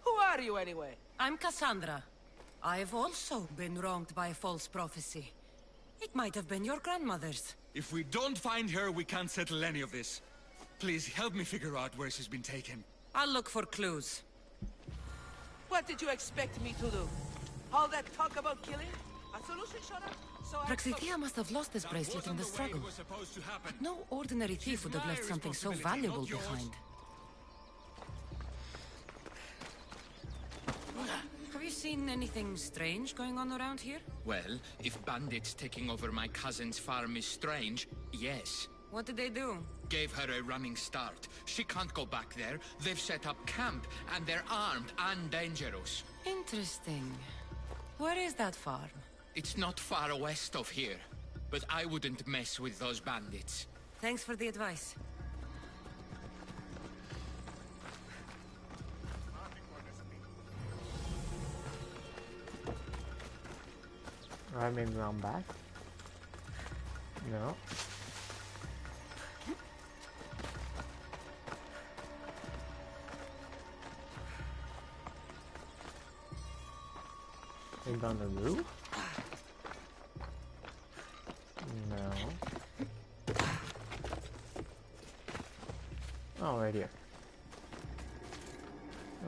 Who are you, anyway? I'm Cassandra. I've also been wronged by false prophecy. It might have been your grandmother's. If we don't find her, we can't settle any of this. Please help me figure out where she's been taken. I'll look for clues. What did you expect me to do? All that talk about killing? A solution showed up, so I... Praxithea must have lost this bracelet in the struggle. But no ordinary thief would have left something so valuable behind. Have you seen anything strange going on around here? Well, if bandits taking over my cousin's farm is strange, yes. What did they do? Gave her a running start. She can't go back there. They've set up camp, and they're armed and dangerous. Interesting. Where is that farm? It's not far west of here, but I wouldn't mess with those bandits. Thanks for the advice. Alright, maybe round back. No. Maybe on the roof? No. Oh, right here.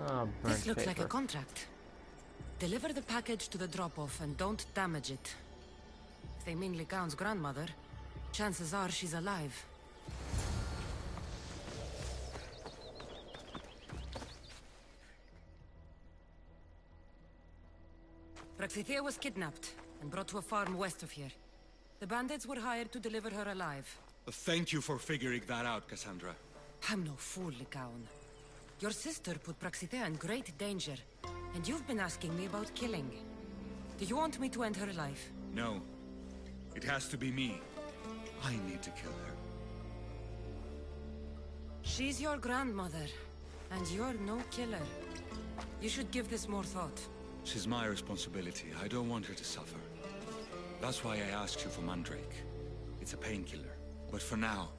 Oh, burnt This looks like a paper. contract. Deliver the package to the drop-off and don't damage it. If they mean Licaon's grandmother, chances are she's alive. Praxithea was kidnapped and brought to a farm west of here. The bandits were hired to deliver her alive. Thank you for figuring that out, Cassandra. I'm no fool, Licaon. Your sister put Praxithea in great danger, and you've been asking me about killing. Do you want me to end her life? No. It has to be me. I need to kill her. She's your grandmother, and you're no killer. You should give this more thought. She's my responsibility. I don't want her to suffer. That's why I asked you for Mandrake. It's a painkiller. But for now,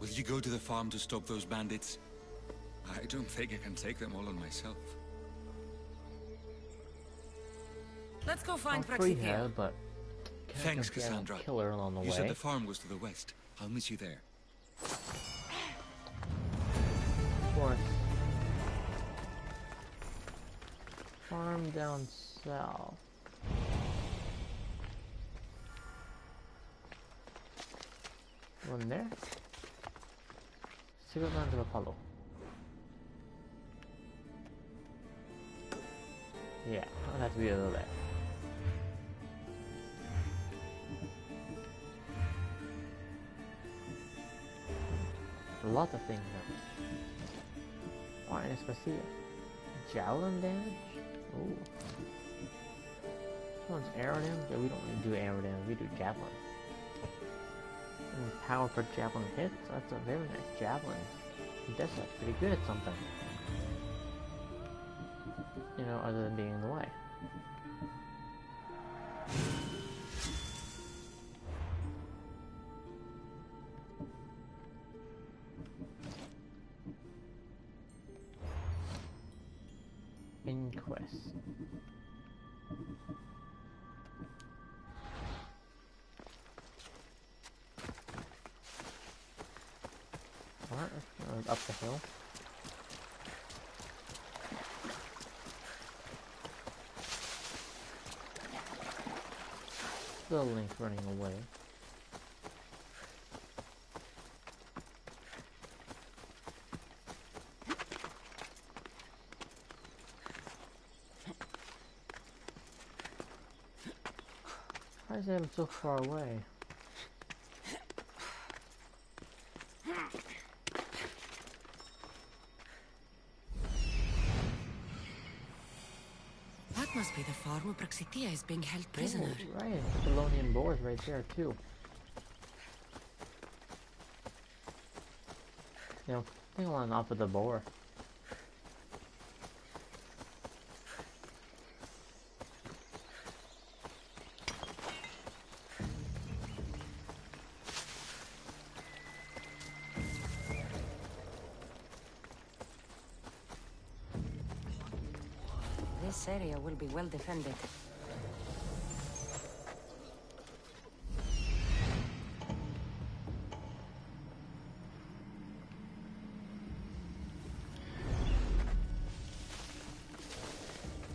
will you go to the farm to stop those bandits? I don't think I can take them all on myself. Let's go find I'll free Praxithea. her, but Thanks, technically I won't Cassandra. kill her along the You way. said the farm was to the west. I'll meet you there. Of course. Farm down south. One there. Secret lands of Apollo. Yeah, I'll have to be over there. A lot of things now. Alright, let's see it. Javelin damage? Ooh. This one's arrow damage? Yeah, we don't really do arrow damage, we do javelin. And power per javelin hits? That's a very nice javelin. That's pretty good at something. You know, other than being in the way. Alright, up the hill. Still Link running away. Why is it so far away? That must be the farm where Praxitia is being held prisoner. Oh, right, Babylonian boars right there too. You know, I think I want off of the boar. This area will be well defended.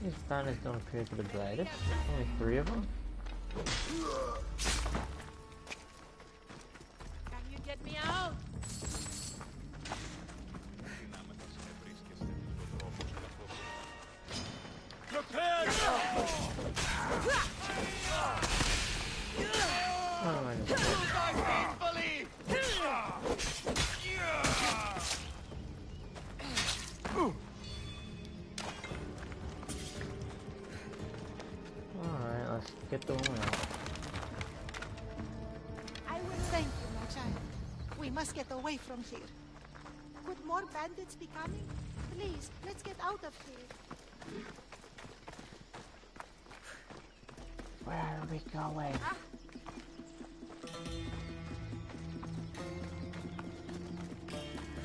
These banners don't appear to be bladed. Only 3 of them. Can you get me out? Alright, let's get the one out. I will thank you, my child. We must get away from here. Could more bandits be coming? Please, let's get out of here. Where are we going?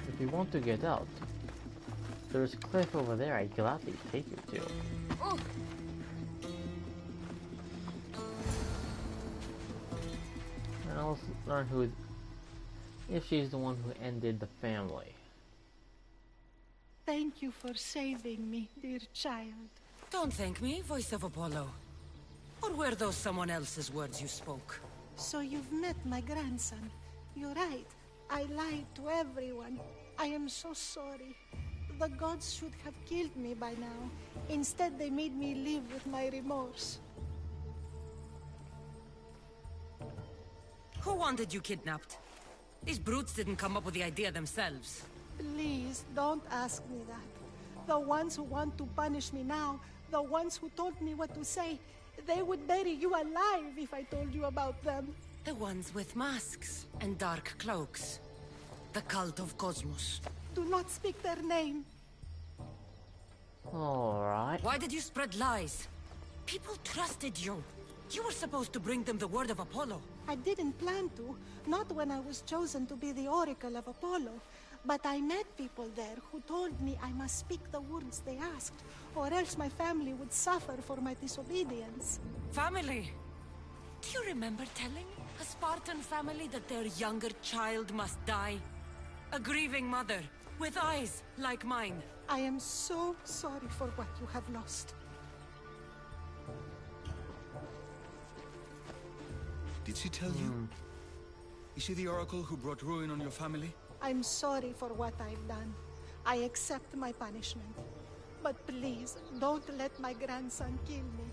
If you want to get out, there's a cliff over there I'd gladly take you to. And I'll learn who, if she's the one who ended the family. Thank you for saving me, dear child. Don't thank me, voice of Apollo. Or were those someone else's words you spoke? So you've met my grandson. You're right. I lied to everyone. I am so sorry. The gods should have killed me by now. Instead, they made me live with my remorse. Who wanted you kidnapped? These brutes didn't come up with the idea themselves. Please, don't ask me that. The ones who want to punish me now, the ones who told me what to say, they would bury you alive if I told you about them. The ones with masks and dark cloaks. The cult of Cosmos. Do not speak their name. Alright. Why did you spread lies? People trusted you. You were supposed to bring them the word of Apollo. I didn't plan to, not when I was chosen to be the Oracle of Apollo. But I met people there who told me I must speak the words they asked, or else my family would suffer for my disobedience. Family? Do you remember telling a Spartan family that their younger child must die? A grieving mother, with eyes like mine. I am so sorry for what you have lost. Did she tell you? Is she the oracle who brought ruin on your family? I'm sorry for what I've done. I accept my punishment. But please, don't let my grandson kill me.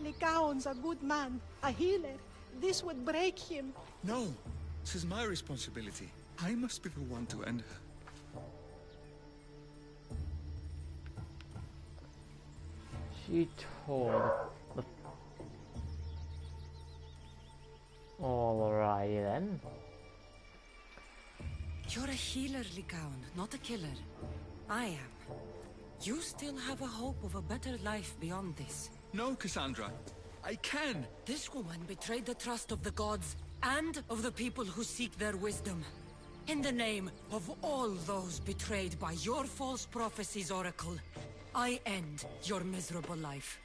Lycaon's a good man, a healer. This would break him. No, this is my responsibility. I must be the one to end her. She told the... Alrighty then. You're a healer, Lycaon, not a killer. I am. You still have a hope of a better life beyond this. No, Cassandra. I can. This woman betrayed the trust of the gods and of the people who seek their wisdom. In the name of all those betrayed by your false prophecies, Oracle, I end your miserable life.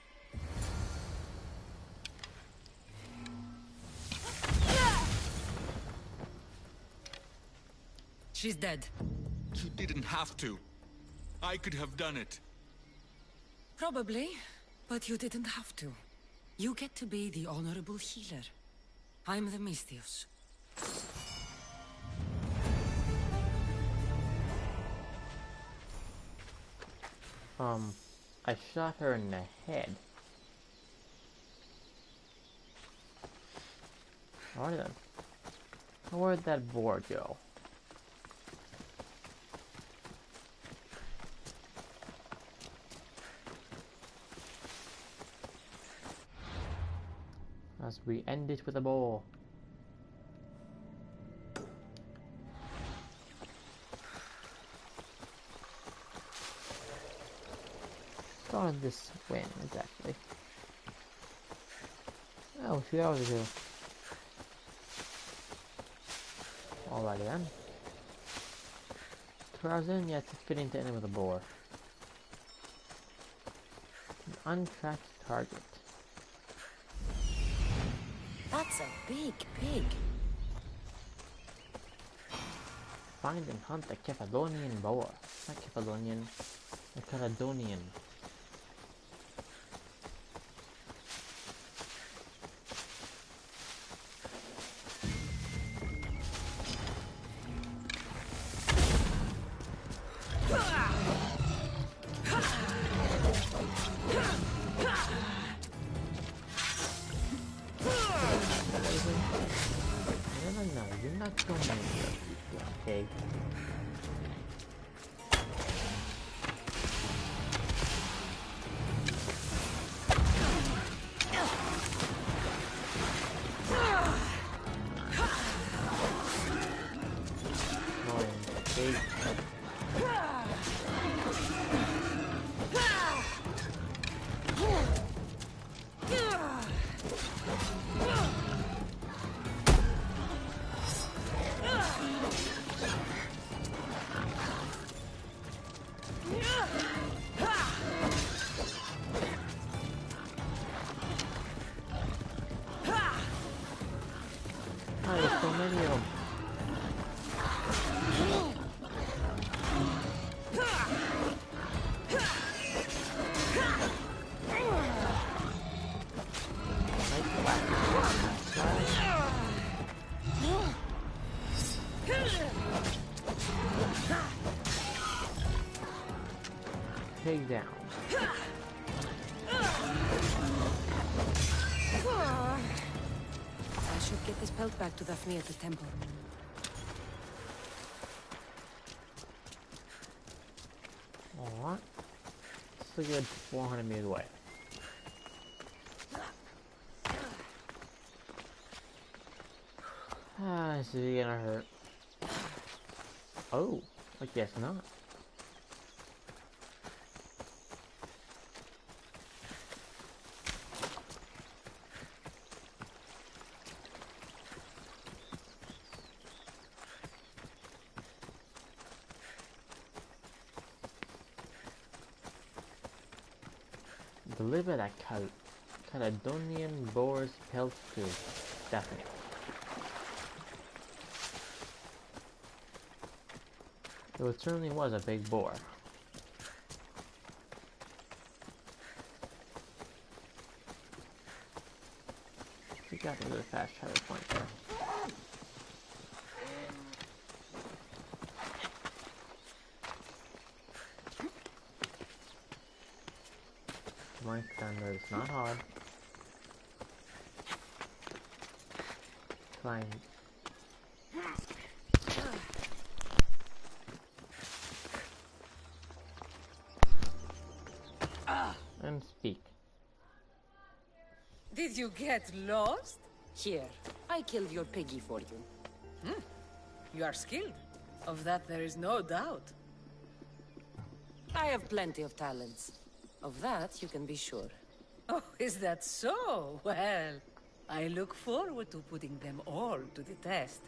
She's dead. You didn't have to. I could have done it. Probably, but you didn't have to. You get to be the honorable healer. I'm the Misthios. I shot her in the head. Alright then. Where'd that boar go? As we end it with a boar. On this win exactly. Oh, 2 hours ago. Alrighty then. 2 hours in, yet it's fitting to end with a boar. An untracked target. That's a big pig. Find and hunt the Cephallonian boar. Not Cephallonian, the Caledonian. No, you're not going to. Okay. Oh, there's so many of them. Take down. I should get this pelt back to Daphne at the temple. Alright. Still good 400 meters away. Ah, this is gonna hurt. Oh, I guess not. Deliver that Caledonian boar's pelt to Daphne. Though it certainly was a big boar. We got a really fast travel point there. Mine thunder is not hard. Climb. And speak. Did you get lost? Here, I killed your piggy for you. You are skilled. Of that there is no doubt. I have plenty of talents. Of that you can be sure. Oh, is that so? Well, I look forward to putting them all to the test.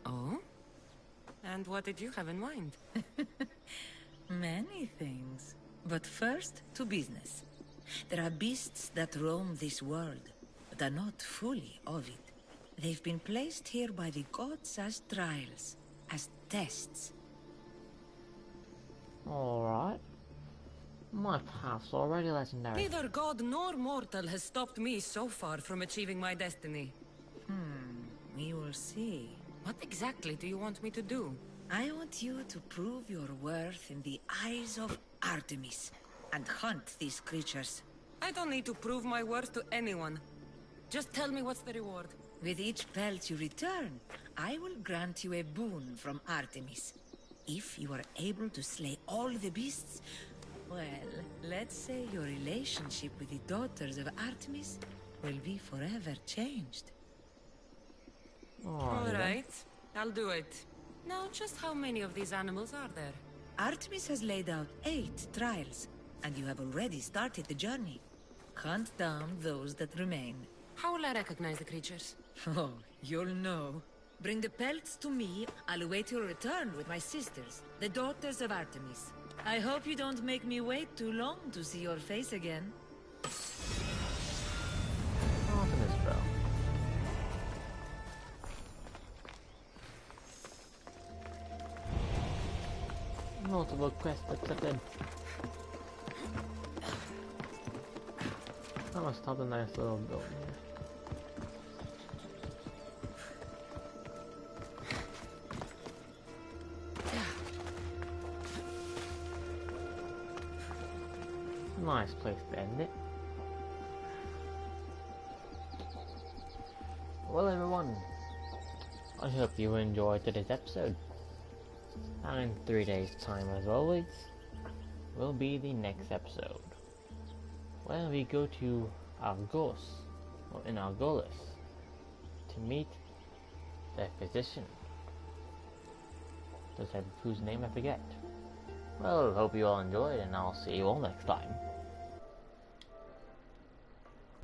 Oh? And what did you have in mind? Many things. But first, to business. There are beasts that roam this world, but are not fully of it. They've been placed here by the gods as trials, as tests. Alright. My path's already legendary. Neither god nor mortal has stopped me so far from achieving my destiny. We will see. What exactly do you want me to do? I want you to prove your worth in the eyes of Artemis, and hunt these creatures. I don't need to prove my worth to anyone. Just tell me what's the reward. With each pelt you return, I will grant you a boon from Artemis. If you are able to slay all the beasts, well, let's say your relationship with the daughters of Artemis will be forever changed. Alright, I'll do it. Now, just how many of these animals are there? Artemis has laid out 8 trials, and you have already started the journey. Hunt down those that remain. How will I recognize the creatures? Oh, you'll know. Bring the pelts to me. I'll await your return with my sisters, the daughters of Artemis. I hope you don't make me wait too long to see your face again. Artemis bro. Multiple quests accepted. I must have a nice little building here. Nice place to end it. Well everyone, I hope you enjoyed today's episode. And in 3 days time as always, will be the next episode, where we go to Argos, or in Argolis, to meet the physician. Whose name I forget. Well, hope you all enjoyed, and I'll see you all next time.